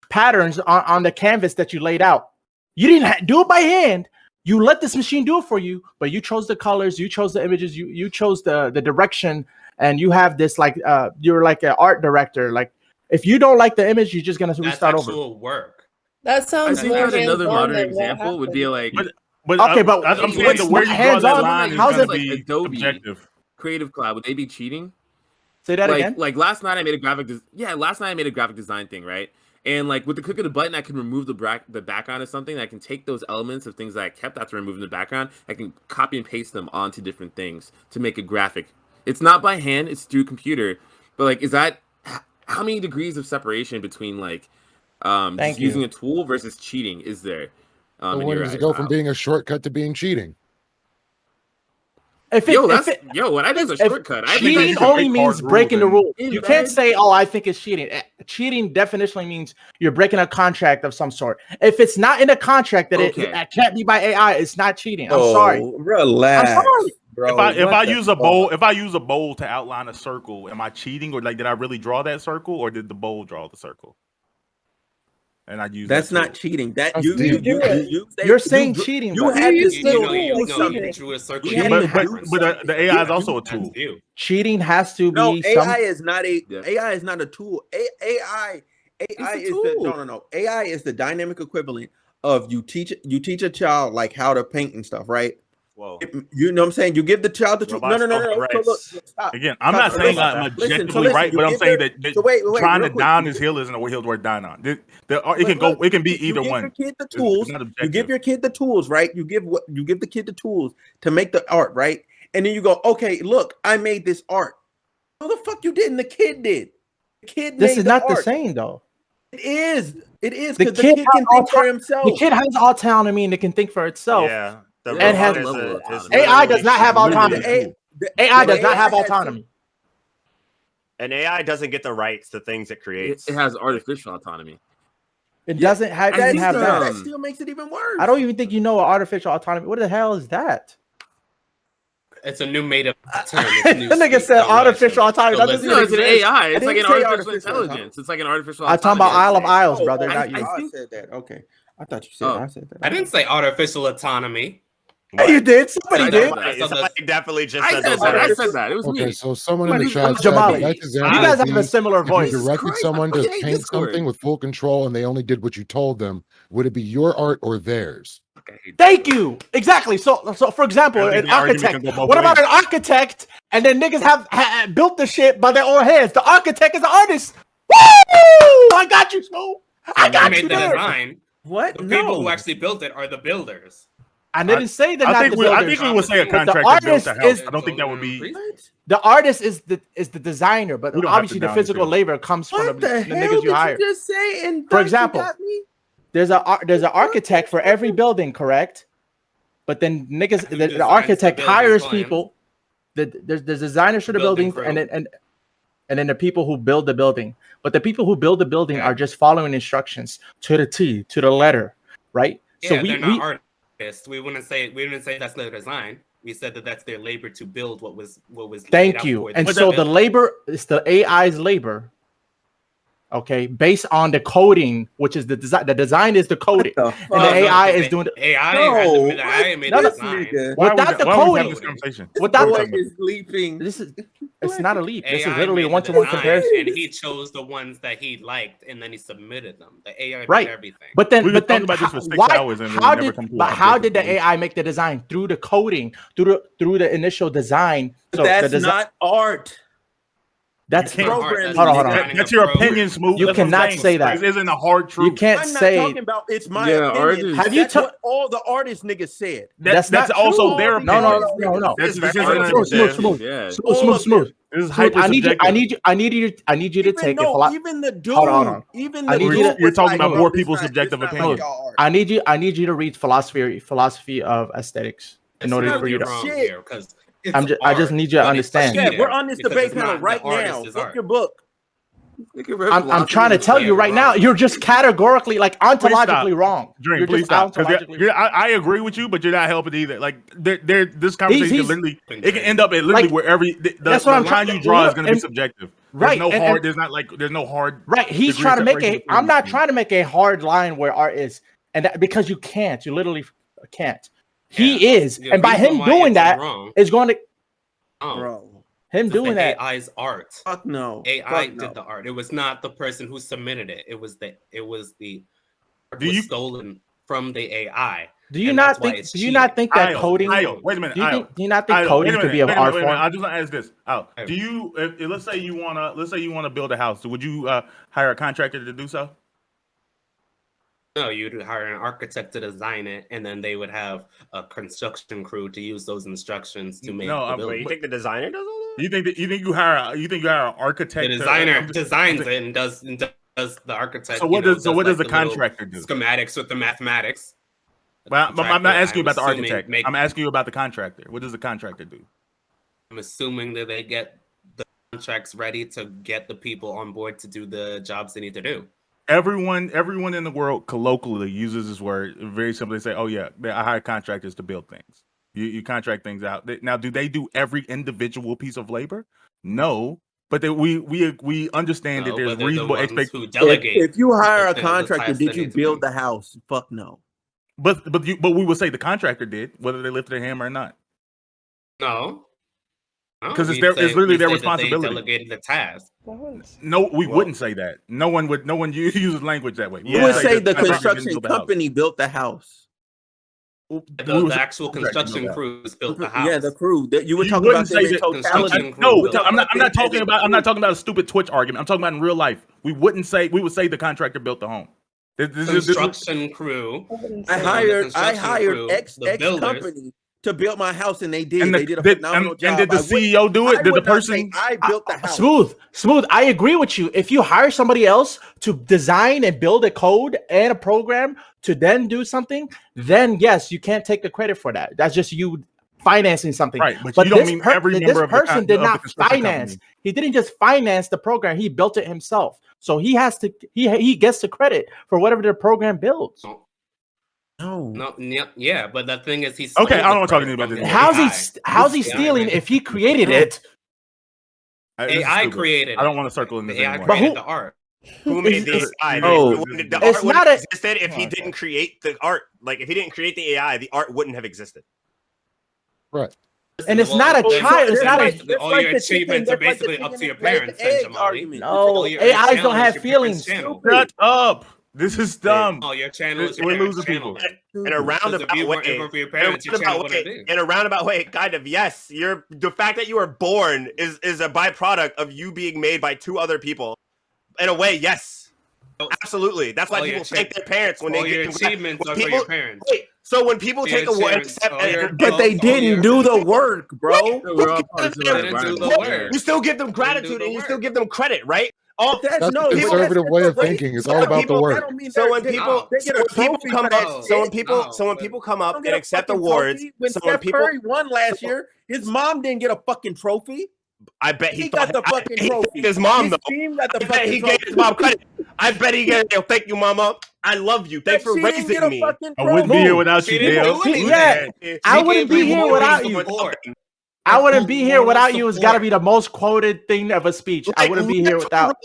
patterns on the canvas that you laid out. You didn't do it by hand. You let this machine do it for you, but you chose the colors, you chose the images, you chose the direction. And you have this like you're like an art director. Like if you don't like the image, you're just gonna restart over. Actual work. That sounds. I think that another modern example would be like. I'm saying the where you draw that line is gonna be Adobe objective. Creative Cloud, would they be cheating? Say that again. Like last night I made a graphic. Last night I made a graphic design thing, right? And like with the click of the button, I can remove the background of something. I can take those elements of things that I kept after removing the background. I can copy and paste them onto different things to make a graphic. It's not by hand, it's through computer. But like, is that how many degrees of separation between like just using a tool versus cheating is there? When does it go from being a shortcut to being cheating? When I do is a shortcut. Cheating only means breaking the rule. You can't say, "Oh, I think it's cheating." Cheating definitionally means you're breaking a contract of some sort. If it's not in a contract that it can't be by AI, it's not cheating. I'm sorry. Relax. I'm sorry. Bro, if I use a bowl to outline a circle, am I cheating, or like did I really draw that circle, or did the bowl draw the circle? And I use that's not cheating. That you're saying cheating. You had to still drew a circle. But the AI is also a tool. Cheating has to be. No, AI is not a tool. AI is AI is the dynamic equivalent of you teach a child like how to paint and stuff, right? Whoa. You know what I'm saying? You give the child the tool. No. Stop. Again, I'm not saying I'm objectively right, but I'm saying that trying to down his hill isn't a hill worth dying on. It can be either one. You give your kid the tools, right? You give the kid the tools to make the art, right? And then you go, okay, look, I made this art. No, the fuck you didn't. The kid did. The kid. This is not the same though. It is because the kid can think for himself. The kid has autonomy and it can think for itself. Yeah. And has AI does not have autonomy. AI does not have autonomy. And AI doesn't get the rights to things it creates. It has artificial autonomy. It doesn't have that. That still makes it even worse. I don't even think you know what artificial autonomy. What the hell is that? It's a new made-up term. The nigga said artificial autonomy. It's an AI. It's like an artificial intelligence. It's like an artificial. I'm talking about Isle of Isles, brother. Not you. I said that. Okay. I thought you said. I said that. I didn't say artificial autonomy. Hey, you did. Somebody did. Somebody definitely just said that. I said that. It was me. Okay, so someone in the chat said you guys have a similar voice. If you directed someone to paint something with full control and they only did what you told them, would it be your art or theirs? Thank you. Exactly. So for example, an architect. What about an architect and then niggas have built the shit by their own hands? The architect is the artist. Woo! I got you, Smooth. I got you there. Design. What? The people who actually built it are the builders. I didn't say that. I think we would say a contractor built the house. I don't think that would be. The artist is the designer, but obviously the physical labor comes from the niggas you hire. Just say? For example, there's an architect for every building, correct? But then niggas, the architect hires people. There's designers for the buildings, and then the people who build the building. But the people who build the building are just following instructions to the T, to the letter, right? Yeah, so they're not artists. We wouldn't say that's their design. We said that that's their labor to build what was. Thank you. And so the labor is the AI's labor. okay, based on the coding, which is the design. The design is the coding, and the AI is doing the AI. I made No, the no, design. without the why are we having coding. this conversation? Without Boy the, is leaping. this is it's not a leap. This is AI literally a made the one-to-one design, comparison. and he chose the ones that he liked, and then he submitted them. The AI Right. did everything. But then, We've been talking about this how, for 6 why, hours and we've how never did, come to but an how did the objective AI make the design through the coding, through the initial design? So That's the design, not art. that's You can't- programming. Hold on. Designing That's a your program. opinion, Smooth. You That's what I'm cannot saying. say that. This isn't a hard truth. You can't I'm not say. talking about it's my Yeah, art opinion. is- Have you That's ta- what all the artist niggas said. That's That's not also true. their No, opinion. no. This very isn't hard a- to say. Smooth. Yeah. Smooth. This is Smooth, hyper I need you to Even take no, it. even the dude, Hold on. even I the need dude you to- You're was talking like, about bro, more this people's not- subjective this not opinion. like y'all art. I need you to read philosophy of aesthetics in order for you to. wrong shit. here because I just need you to understand. Yeah, we're on this debate panel right now. Book your book. I'm trying to tell you right now, you're just categorically, like, ontologically wrong. Dream, You're please just stop. 'Cause ontologically I agree with you, but you're not helping either. Like, this conversation He's- can literally, it can end up at literally like, wherever that's what I'm line trying- you draw is going to be and- subjective. right, There's no and- hard. and- There's not like there's no hard. Right. He's degree trying to make separation I'm between not these trying to make a hard line where art is, and that because you can't. You literally can't. He is, The and by reason him why doing it's that wrong- is going to Bro. him Because doing the that. AI's art. Fuck no. AI Fuck did no. the art. It was not the person who submitted it. It was the Do you- stolen from the AI. Do you and not that's why think? it's Do you not think that Ayo, coding? Ayo, wait a minute. Do you Ayo. think? Do you not think Ayo, coding wait a could be minute, an wait a art minute, wait a minute. form? I just want to ask this. Ayo. Do you? Let's say you wanna build a house. Would you hire a contractor to do so? No, you'd hire an architect to design it, and then they would have a construction crew to use those instructions to make No, the I'm- building. You think the designer does all that? You think you hire an architect? The to- designer designs it and does the architect. So what does the little contractor do? Schematics with the mathematics. Well, I'm not asking you about the assuming architect. I'm asking you about the contractor. What does the contractor do? I'm assuming that they get the contracts ready to get the people on board to do the jobs they need to do. Everyone in the world colloquially uses this word very simply. They say, "Oh yeah, I hire contractors to build things." You contract things out. Now, do they do every individual piece of labor? No, but we understand that No, there's but they're the reasonable ones expectations. who delegate. If you hire a the contractor, tasks did they you need to build do. the house? Fuck no. But we would say the contractor did, whether they lifted their hammer or not. No. 'Cause it's We'd their- it's literally we'd their say that they responsibility. delegated the task. No, we wouldn't say that. No one uses language that way. We You would say say that the contractor didn't construction build the house. company built the house. The actual construction crews built the house. Yeah, the crew. You were You talking about wouldn't them say in that- totality. No, We're talking I'm not about talking them about. as I'm a not talking about a stupid Twitch argument. I'm talking about in real life. We would say the contractor built the home. Construction crew. I hired crew, X the builders. company to build my house, and they did. And They did a phenomenal job. did the I would- CEO do I it? Did the would not say person? I built the house? Smooth. I agree with you. If you hire somebody else to design and build a code and a program to then do something, then yes, you can't take the credit for that. That's just you financing something. Right, but you don't this mean every this member of the person con- did of the not construction finance. company. He didn't just finance the program. He built it himself. So he has to. He gets the credit for whatever the program builds. No, yeah, but the thing is, he's Okay, I don't want to talk to you about this. How's he stealing if he created it? This is AI stupid. created I don't it. want to circle in this The AI anymore. created the art. Who made the It's- AI? Oh, The it's art not wouldn't a- have existed if he didn't create the art. Like if he didn't create the AI, the art wouldn't have existed. Right. And it's not a child. It's not a. All your achievements are basically up to your parents. Then, Jamali. No, All your AIs don't channel have is your parents' feelings. channel. Shut up. This is dumb. Oh, your channel is your We're parents' losing channel. people. In a roundabout you weren't way, able for your parents, your channel wouldn't be. in a roundabout way, kind of. Yes, the fact that you were born is a byproduct of you being made by two other people. In a way, yes, absolutely. That's why All people your thank their parents when all they your get achievements when are for your parents. Wait, so when people Your take a word, achievements, accept, all your- But they all didn't your- do the work, bro. We're all parts of They it, didn't do right? the work. you still give them do gratitude the and you work. still give them credit, right? That's a conservative way of thinking. It's all about the work. So when people, they get a trophy come for that up, shit. so when people come up and accept awards, When so when Steph people, Curry won last year, his mom didn't get a fucking trophy. I bet He got the fucking trophy. His mom His though. team got the I bet fucking he trophy. gave his mom credit. I bet he gave. Thank you, mama. I love you. Thanks for She didn't get raising a me. fucking I wouldn't be trophy. here without you, She didn't Dale. do anything. Yeah, I She wouldn't gave be you here more without reason you. for I wouldn't be here moral without you. It's got to support. be the most quoted thing of a speech. I wouldn't be here without.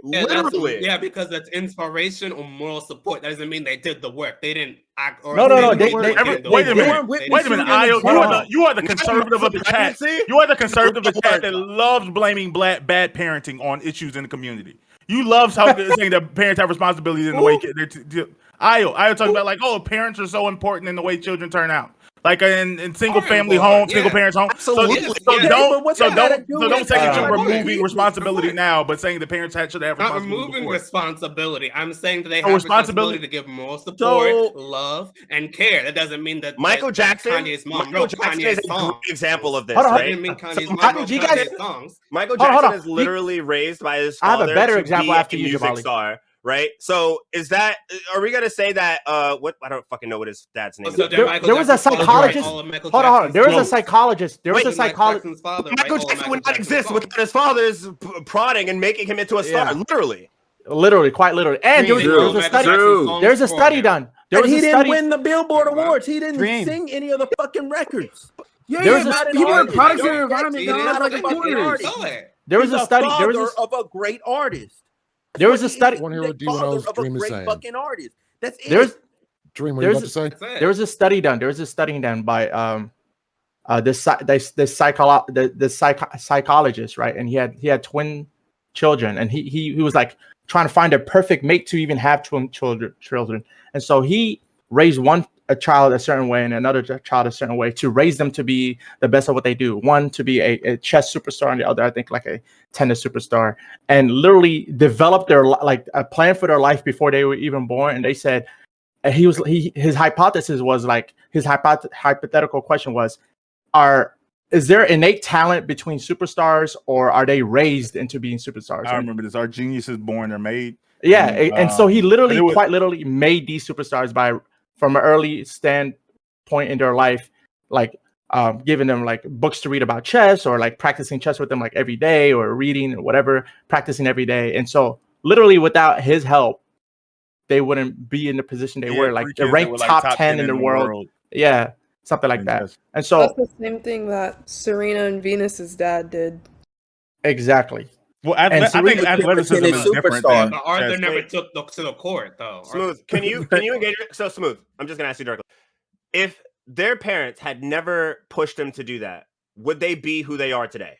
Literally. Yeah, because that's inspiration or moral support. That doesn't mean they did the work. They didn't act. Or No. did Wait a the minute. work. Wait a minute, Ayo. You are the conservative of the chat. You are the conservative of the chat that loves blaming bad parenting on issues in the community. You love saying that parents have responsibilities in the way they're. Ayo talking about like, oh, parents are so important in the way children turn out. Like in single family homes, single parents home. Absolutely. So don't say that you're about removing responsibility now, but saying the parents should have Not responsibility. removing responsibility. I'm saying that they Oh, have responsibility. responsibility to give moral support, love, and care. That doesn't mean that Michael Jackson. Kanye's mom Michael wrote Jackson Kanye's is a song. great example of this, Hold on, That right? didn't mean Kanye's So, mom wrote you guys- Kanye's songs. Michael Hold Jackson on. is literally raised by his I have a father better to example be after a you, music Jamali. star, right? So is that? Are we gonna say that? What? I don't fucking know what his dad's name So is. did Michael There was a Jackson's father psychologist. write all of Michael Hold on. Jackson's There was a songs? psychologist. There was a Michael psychologist. Jackson's father Michael write all of Jackson would not Jackson's exist songs. without his father's prodding and making him into a star. Yeah. Literally. Literally, quite literally. And there was Dream. a study. True. There's a study done. There was And he a didn't study. win the Billboard Awards. He didn't Dream. sing any of the fucking records. Yeah, There was yeah, a- but people are artist. products of Yo, their environment. He They're didn't not like fucking corners. artist. know it. There was He's a study. There was father a, of a great artist. there was a study. I want to hear what He's the father D1O's of a Dream is great saying. fucking artist. That's it. There's Dream, what are you about there's- to say? That's it. there was a study done. There was a study done by this psychologist, right? And he had twin children, and he was like trying to find a perfect mate to even have twin children. And so he raised a child a certain way and another child a certain way to raise them to be the best of what they do. One to be a chess superstar, and the other, I think, like a tennis superstar. And literally developed their like a plan for their life before they were even born. And they said his hypothesis was like his hypothetical question was, is there innate talent between superstars, or are they raised into being superstars? I remember this. Our geniuses born or made. Yeah, And, and so he literally, and it was- quite literally, made these superstars from an early standpoint in their life, like giving them like books to read about chess, or like practicing chess with them like every day, or reading or whatever, practicing every day. And so, literally, without his help, they wouldn't be in the position they were. Like three they're kids that ranked were, like, top 10 in the world. Yeah, something like that. Yes. And so, That's the same thing that Serena and Venus's dad did. exactly. Well, And I Serena think athleticism became a is different superstar. than But Arthur chess. never took to the court though. Smooth. Can you engage? So Smooth. I'm just gonna ask you directly. If their parents had never pushed them to do that, would they be who they are today?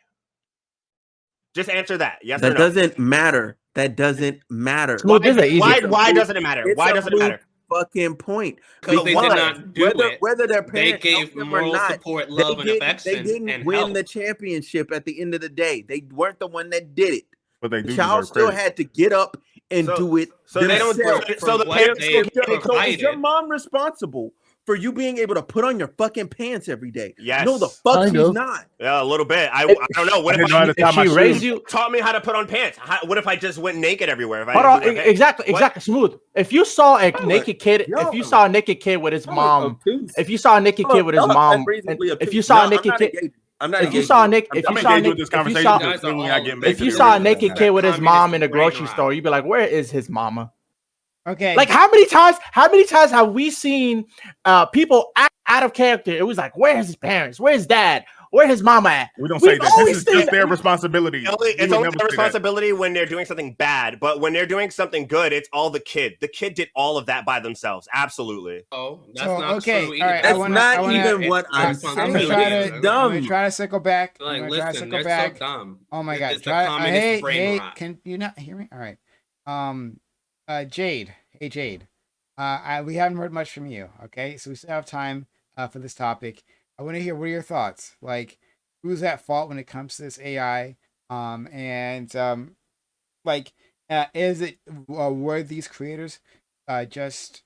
Just answer that. Yes or That no. doesn't matter. That doesn't matter. Smooth is an easy. Why doesn't it matter? It's Why a doesn't it moot matter? Fucking point. Because they why? did not do it. Whether their They parents gave helped them or moral not, support, love, and affection. They didn't and win help. the championship at the end of the day. They weren't the one that did it. But they do The child deserve still credit. had to get up and So- do it. So they don't. themselves. So the what parents. they So is your provided. mom responsible for you being able to put on your fucking pants every day? Yes. No, the fuck Kind she's of. not. Yeah, a little bit. I don't know. What I didn't know how to if tie my If she raised shoes. you, taught me how to put on pants? What if I just went naked everywhere? If I hold didn't on, do my pants? exactly, What? Smooth. If you saw a Yo, naked kid, yo, if you saw a naked kid with his mom, if you saw a naked Y'all kid with his are mom, unreasonably and if obtuse. you saw a No, naked I'm not kid, engaging. I'm not if you engaging. saw a naked, if I'm you saw a engaged with naked, this if you conversation saw, because clearly not getting if back you to saw a the naked original. kid with his mom in a Communist grocery brain store, you'd be like, "Where is his mama?" Okay. Like, how many times have we seen people act out of character? It was like, "Where's his parents? Where's his dad? Where's his mama at?" We don't We've say that. always This is seen just that. their responsibility. It's We only would their never say that. responsibility when they're doing something bad, but when they're doing something good, it's all the kid. The kid did all of that by themselves. Absolutely. Oh, that's So, not okay, true. all right, either. That's wanna- not wanna- even what I'm I'm saying. gonna try to, It's I'm dumb. gonna try to circle back. I'm Like, gonna try to listen, circle they're back. so dumb. Oh my god! It's the Try, communist hey, brain rot. can you not hear me? All right. Jade. Hey, Jade. We haven't heard much from you. Okay, so we still have time for this topic. I want to hear what are your thoughts. Like, who's at fault when it comes to this AI? Is it were these creators just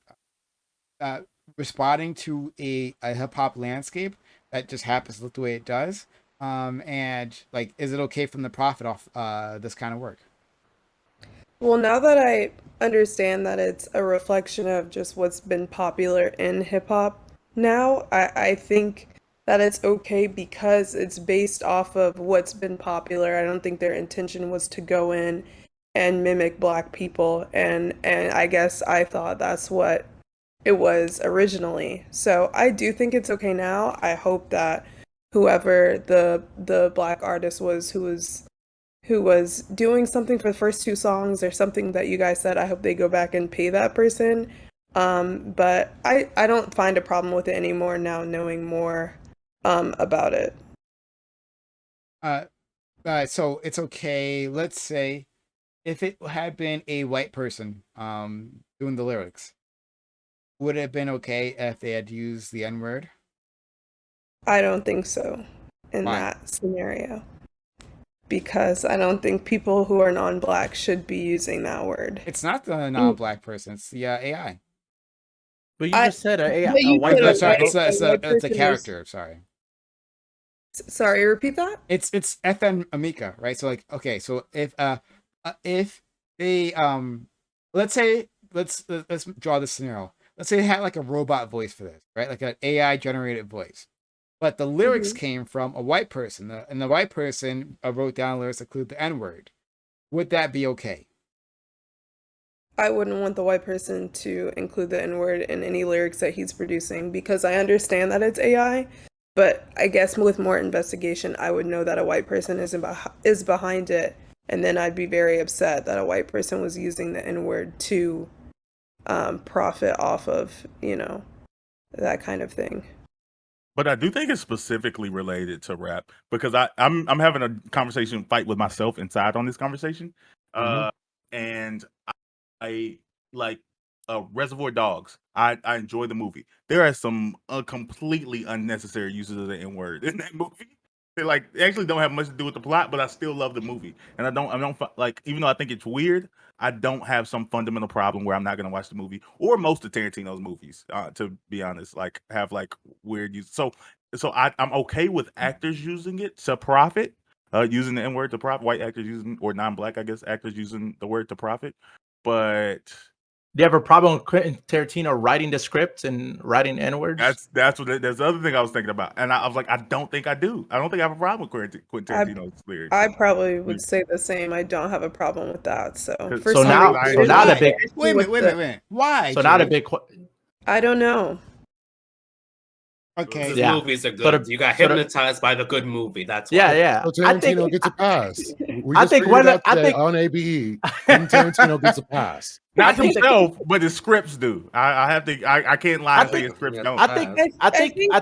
responding to a hip hop landscape that just happens to look the way it does? And like, is it okay from the profit off this kind of work? Well, now that I understand that it's a reflection of just what's been popular in hip hop now, I think that it's okay because it's based off of what's been popular. I don't think their intention was to go in and mimic Black people, and I guess I thought that's what it was originally. So I do think it's okay now. I hope that whoever the black artist was who was doing something for the first two songs or something that you guys said. I hope they go back and pay that person. But I don't find a problem with it anymore now, knowing more about it. So it's okay. Let's say if it had been a white person doing the lyrics, would it have been okay if they had used the N-word? I don't think so in Why? that scenario. Because I don't think people who are non-black should be using that word. It's not the non-black person. It's the AI. But you just said but a you white said No, a sorry, white- a white it's a person is- character. Sorry. Sorry, repeat that? It's FN Meka, right? So like, okay, so if they let's draw this scenario. Let's say they had like a robot voice for this, right? Like an AI generated voice. But the lyrics came from a white person, and the white person wrote down lyrics that include the N-word. Would that be okay? I wouldn't want the white person to include the N-word in any lyrics that he's producing because I understand that it's AI, but I guess with more investigation, I would know that a white person is behind it, and then I'd be very upset that a white person was using the N-word to profit off of, that kind of thing. But I do think it's specifically related to rap because I'm having a conversation fight with myself inside on this conversation, and I like Reservoir Dogs. I enjoy the movie. There are some completely unnecessary uses of the N-word in that movie. They actually don't have much to do with the plot, but I still love the movie, and I don't like, even though I think it's weird, I don't have some fundamental problem where I'm not going to watch the movie or most of Tarantino's movies, to be honest, like have like weird use. So I'm okay with actors using it to profit, using the N-word to profit, white actors using, or non-black, I guess, actors using the word to profit. But do you have a problem with Quentin Tarantino writing the scripts and writing N-words? that's the other thing I was thinking about, and I was like, I don't think I do. I don't think I have a problem with Quentin Tarantino's lyrics. I probably would say the same. I don't have a problem with that. So now the big wait a minute. Why? So now the big I don't know. Okay. Those Yeah. movies are good. So the- You got so the- hypnotized by the good movie. That's why. yeah. So Tarantino gets a pass. We I just think figured one it of- out I today think- on ABE. Tarantino gets a pass. Not I think himself, but his scripts do. I have to. I can't lie and say his scripts don't. I think Oh,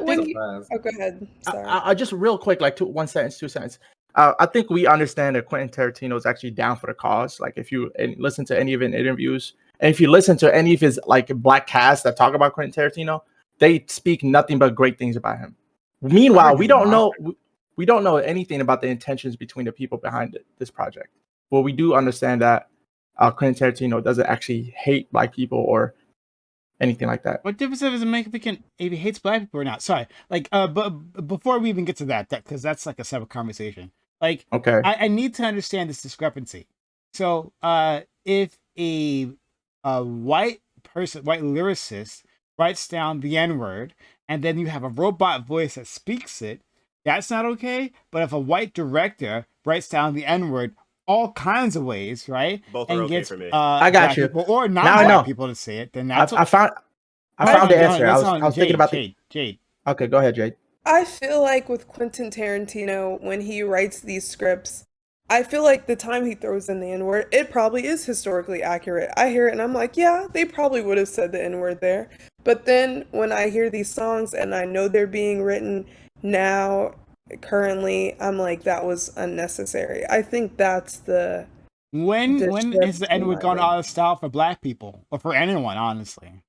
go ahead. Sorry. I just real quick, like 2 sentences. I think we understand that Quentin Tarantino is actually down for the cause. Like if you listen to any of his interviews, and if you listen to any of his like black casts that talk about Quentin Tarantino, they speak nothing but great things about him. Meanwhile, we don't know anything about the intentions between the people behind this project. But we do understand that Quentin Tarantino doesn't actually hate black people or anything like that. What difference does it make if he hates black people or not? Sorry, like, but before we even get to that, because that's like a separate conversation. Like, okay, I need to understand this discrepancy. So, if a white lyricist writes down the N-word, and then you have a robot voice that speaks it, that's not okay. But if a white director writes down the N-word all kinds of ways, right? Both are okay for me. I got you. People, or not Now I know. black people to say it, then that's I found the answer. I was thinking about Jade. Okay, go ahead, Jade. I feel like with Quentin Tarantino, when he writes these scripts, I feel like the time he throws in the N-word, it probably is historically accurate. I hear it and I'm like, yeah, they probably would have said the N-word there. But then when I hear these songs and I know they're being written now, currently, I'm like, that was unnecessary. I think that's the... When is the N-word gone out of style for black people? Or for anyone, honestly?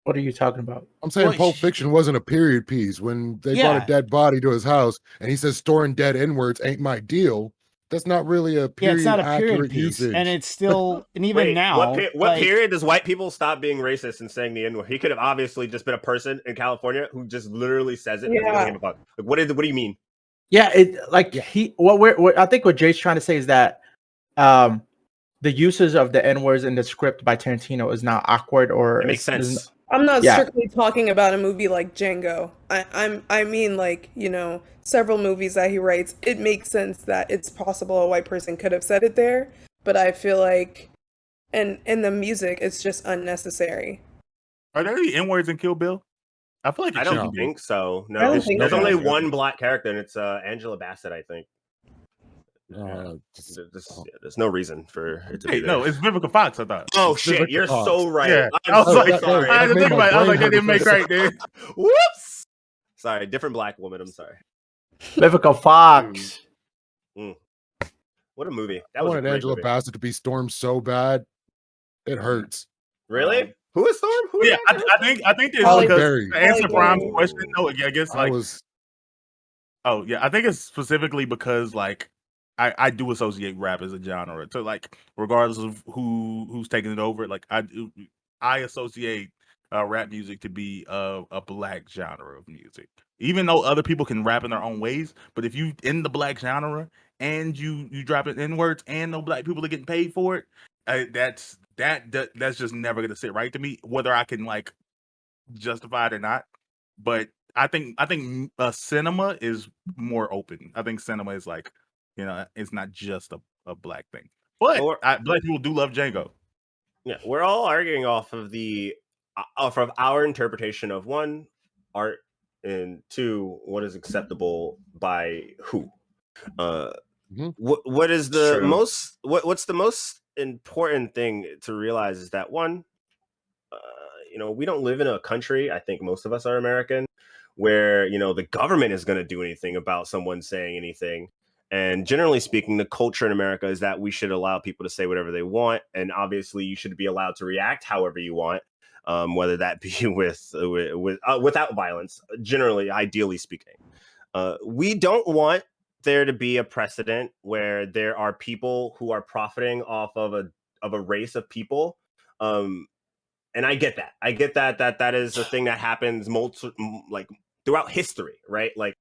What are you talking about? I'm saying Pulp Fiction wasn't a period piece. When they brought a dead body to his house and he says storing dead N-words ain't my deal, that's not really a period, it's not a period accurate piece. usage. And it's still, and even Wait, now... What period does white people stop being racist and saying the N-word? He could have obviously just been a person in California who just literally says it. Yeah. And like, what do you mean? Yeah, I think what Jay's trying to say is that the uses of the N-words in the script by Tarantino is now awkward or it makes sense. I'm not strictly talking about a movie like Django. I mean, like, several movies that he writes, it makes sense that it's possible a white person could have said it there, but I feel like in the music it's just unnecessary. Are there any N-words in Kill Bill? I feel like I it don't shouldn't be. think so. I No, don't think there's so. only one black character, and it's Angela Bassett, I think. There's no reason for it to be Hey, there. no, it's Vivica Fox. I thought. Oh It's shit, Vivica you're Fox. so right. Yeah. I'm I was so like, sorry. I had to That think made about it. I was my like, that brain didn't make hurt. right, dude. Whoops. Sorry, different black woman. I'm sorry. Vivica Fox. What a movie. That I was a wanted great Angela movie. Bassett to be Storm so bad, it hurts. Really? Who is Storm? Who is Yeah, that character? I think it's Halle because Berry. to answer Halle Prime's Berry. question, no, I guess I like was oh yeah, I think it's specifically because like I do associate rap as a genre. So like regardless of who's taking it over, like I associate rap music to be a black genre of music. Even though other people can rap in their own ways, but if you in the black genre and you drop it in words and no black people are getting paid for it, that's just never gonna sit right to me, whether I can like justify it or not. But I think cinema is more open. I think cinema is like, it's not just a black thing. But black people do love Django. Yeah, we're all arguing off of our interpretation of one, art, and two, what is acceptable by who. What is the True. most what's the most important thing to realize is that one, we don't live in a country, I think most of us are American, where the government is going to do anything about someone saying anything. And generally speaking, the culture in America is that we should allow people to say whatever they want, and obviously you should be allowed to react however you want, whether that be without violence, generally, ideally speaking. We don't want there to be a precedent where there are people who are profiting off of a race of people. And I get that. I get that is a thing that happens like throughout history, right? Like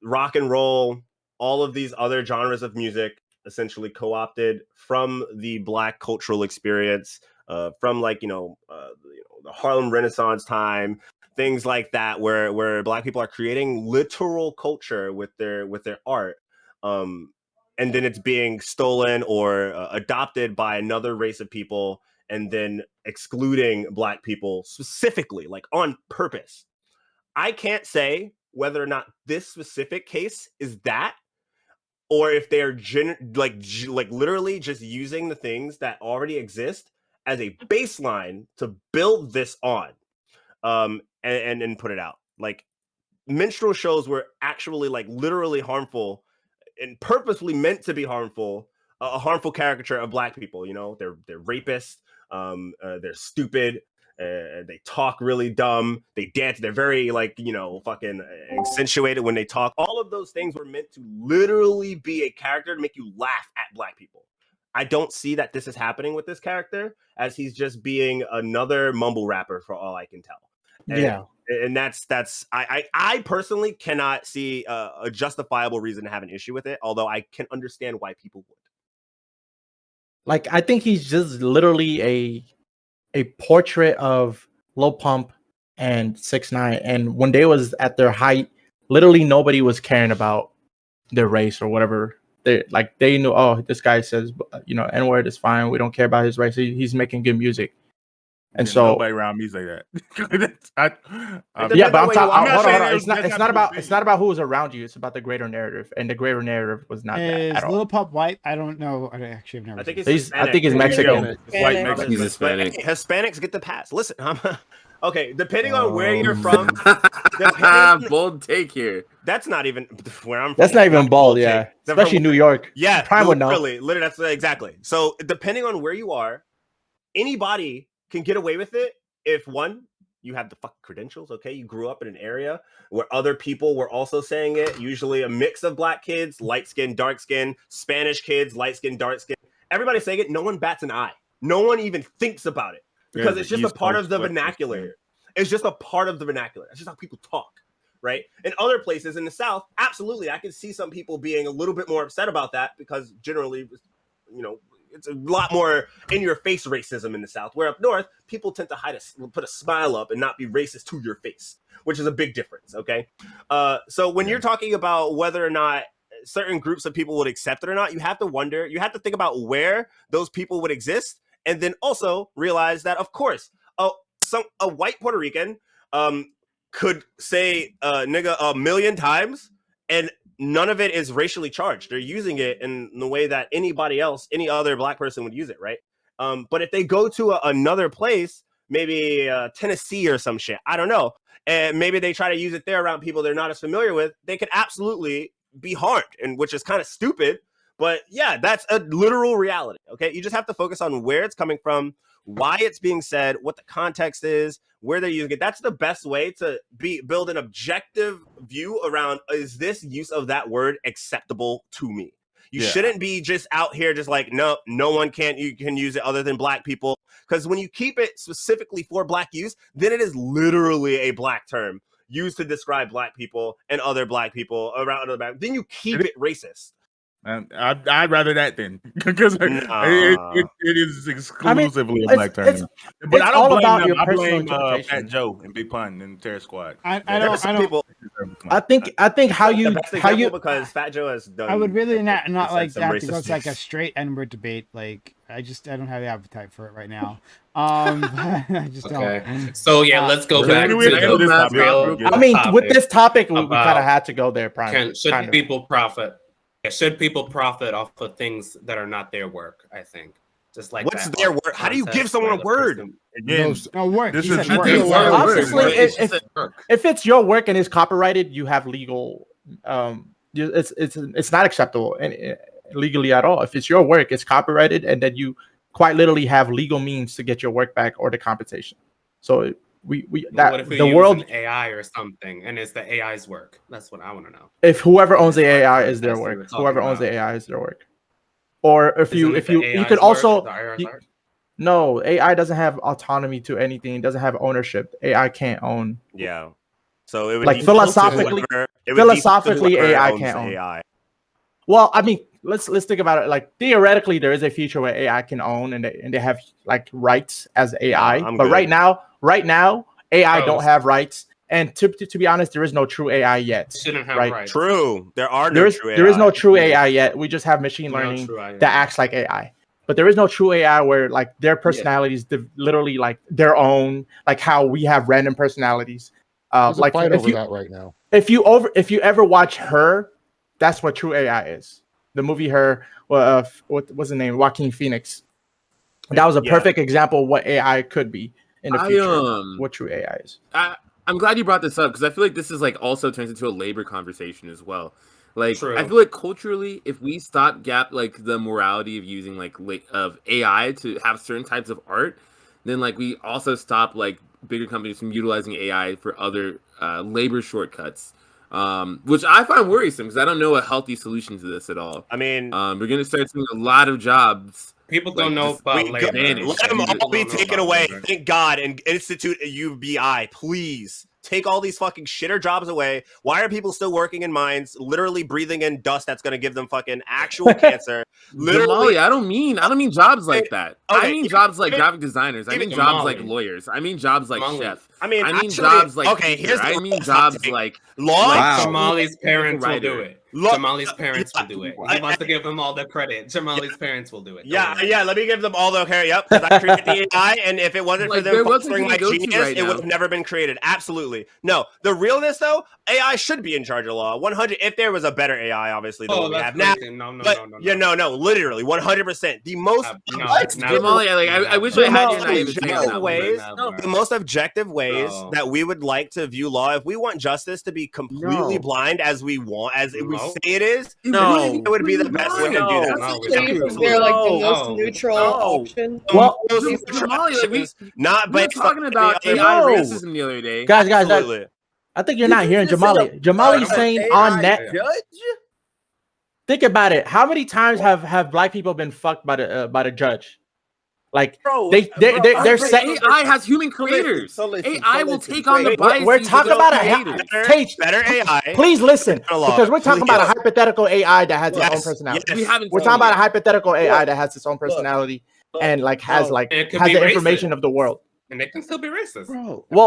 rock and roll, all of these other genres of music essentially co-opted from the black cultural experience, from like the Harlem Renaissance time, things like that, where black people are creating literal culture with their art, and then it's being stolen or adopted by another race of people, and then excluding black people specifically, like on purpose. I can't say whether or not this specific case is that, or if they're literally just using the things that already exist as a baseline to build this on, and put it out. Like minstrel shows were actually like literally harmful and purposely meant to be harmful, a harmful caricature of black people. They're rapists, they're stupid, they talk really dumb, they dance, they're very fucking accentuated when they talk. All of those things were meant to literally be a character to make you laugh at black people. I don't see that this is happening with this character, as he's just being another mumble rapper for all I can tell. And that's I personally cannot see a justifiable reason to have an issue with it, although I can understand why people would. Like, I think he's just literally a portrait of Lil Pump and 6ix9ine, and when they was at their height, literally nobody was caring about their race or whatever. They knew, oh, this guy says N-word is fine, we don't care about his race, he's making good music. And so nobody around me say that. but I'm talking. Hold on. It's not about who's around you. It's about the greater narrative, and the greater narrative was not that at all. Little Pump white? I don't know. I actually have never. I think he's Mexican. White Mexican. He's Hispanic. Hispanics get the pass. Listen, okay. Depending on where you're from, bold take here. That's not even where I'm from. That's not even bold. Yeah, especially New York. Yeah, Prime would know. Literally, that's exactly. So depending on where you are, anybody can get away with it if one, you have the fucking credentials. Okay, you grew up in an area where other people were also saying it. Usually a mix of black kids, light skin, dark skin, Spanish kids, light skin, dark skin. Everybody's saying it. No one bats an eye. No one even thinks about it because it's just a part of the vernacular. It's just a part of the vernacular. It's just how people talk, right? In other places in the South, absolutely, I can see some people being a little bit more upset about that because generally, it's a lot more in-your-face racism in the South, where up north, people tend to put a smile up and not be racist to your face, which is a big difference, okay? So when you're talking about whether or not certain groups of people would accept it or not, you have to think about where those people would exist, and then also realize that, of course, a white Puerto Rican could say nigga a million times, and none of it is racially charged. They're using it in the way that anybody else, any other black person would use it, right? But if they go to another place, maybe Tennessee or some shit, I don't know, and maybe they try to use it there around people they're not as familiar with, they could absolutely be harmed, and which is kind of stupid. But yeah, that's a literal reality. Okay, you just have to focus on where it's coming from, why it's being said, what the context is, where they're using it. That's the best way to build an objective view around, is this use of that word acceptable to me? You shouldn't be just out here just like, no one can use it other than black people. Because when you keep it specifically for black use, then it is literally a black term used to describe black people and other black people around other black. Then you keep it racist. I'd rather that then, because it is exclusively a black term. But I don't blame them. I blame Fat Joe and Big Pun and Terror Squad. I think how you because Fat Joe has done. I would really not like that because like a straight N-word debate. Like I don't have the appetite for it right now. I just don't. So yeah, let's go back to the real. I mean, with this topic, we kind of had to go there. Should people profit? Yeah, should people profit off of things that are not their work? I think. Just like what's their work? How do you give someone a word? Again, no work. This is obviously if it's your work and it's copyrighted, you have legal. It's not acceptable and legally at all. If it's your work, it's copyrighted, and then you quite literally have legal means to get your work back or the compensation. So what if the world AI or something, and it's the AI's work? That's what I want to know. If whoever owns the AI is their work, whoever owns the AI is their work. Or if you could also no, AI doesn't have autonomy to anything. It doesn't have ownership. AI can't own. Yeah. So it would like philosophically AI can't own AI. Well, I mean, let's think about it. Like theoretically, there is a future where AI can own and they have like rights as AI. But right now, AI don't have rights. And to be honest, there is no true AI yet. Shouldn't have rights. True. There are no true AI. There is no true AI yet. We just have machine learning that acts like AI. But there is no true AI where like their personalities literally like their own, like how we have random personalids. Like fight over that right now. If you ever watch Her, that's what true AI is. The movie Her, what was the name? Joaquin Phoenix. That was a perfect example of what AI could be in the future. What true AI is. I'm glad you brought this up because I feel like this is like also turns into a labor conversation as well. Like True. I feel like culturally, if we stop like the morality of using like of AI to have certain types of art, then like we also stop like bigger companies from utilizing AI for other labor shortcuts, which I find worrisome because I don't know a healthy solution to this at all. I mean, we're gonna start seeing a lot of jobs. People don't know about labor. Let them all be taken away. Thank God, and institute a UBI, please. Take all these fucking shitter jobs away. Why are people still working in mines, literally breathing in dust that's going to give them fucking actual cancer? Literally, I don't mean jobs like that. Okay, I mean jobs like graphic designers. I mean jobs like lawyers. I mean jobs like chef. I mean jobs like I mean jobs like law. Like Jamali's parents will do it. Jamali's parents will do it. He wants to give them all the credit. Jamali's parents will do it. Yeah. Let me give them all the credit. Yep, because I created the AI, and if it wasn't for them fostering my genius, it would have never been created. Absolutely. No, the realness though, AI should be in charge of law. 100. If there was a better AI, obviously, than what we have now. No, literally, 100%. The most I wish I had your objective ways. The most objective ways that we would like to view law. If we want justice to be completely blind as we want, as we say it is, it would be the best way to do that. They're like the most neutral option. Well, not based talking about AI racism the other day. Guys, I think you're not hearing Jamali. Jamali's saying on net. Think about it. How many times have black people been fucked by the judge? Like they're saying AI has human creators. AI will take on the bias. We're talking about better AI. Please listen, because we're talking about a hypothetical AI that has its own personality. We're talking about a hypothetical AI that has its own personality and like has the information of the world. And it can still be racist. Well.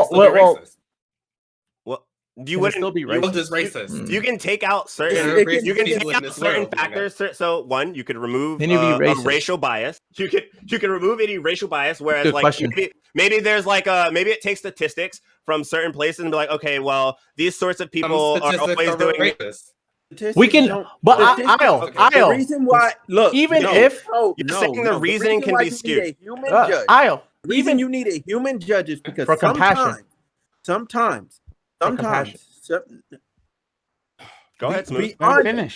You wouldn't still be racist. You can take out certain factors. So one, you could remove racial bias. You can remove any racial bias. Whereas maybe there's maybe it takes statistics from certain places and be like, okay, well, these sorts of people are always doing racist. We can, but The reason why, look, even you're saying the reasoning can be skewed. The reason you need a human judge is because for compassion. Sometimes. Go ahead, Smooth.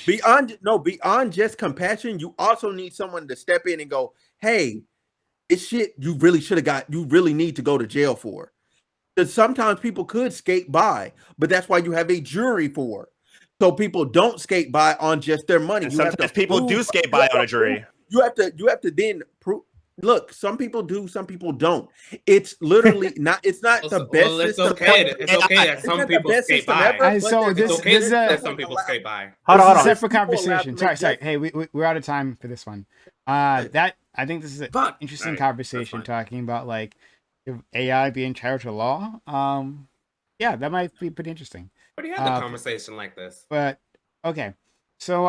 Beyond just compassion, you also need someone to step in and go, hey, it's shit you really need to go to jail for. Because sometimes people could skate by, but that's why you have a jury for. So people don't skate by on just their money. And sometimes people do skate by on a jury. You have to then prove. Look, some people do, some people don't. It's literally not. It's not the best. Well, it's okay. It's okay that some people skate by. So it's okay that some people skate by. Hold on. Separate conversation. Sorry. Hey, we're out of time for this one. I think this is an interesting conversation talking about like if AI being charged with law. Yeah, that might be pretty interesting. But you had a conversation like this. But okay, so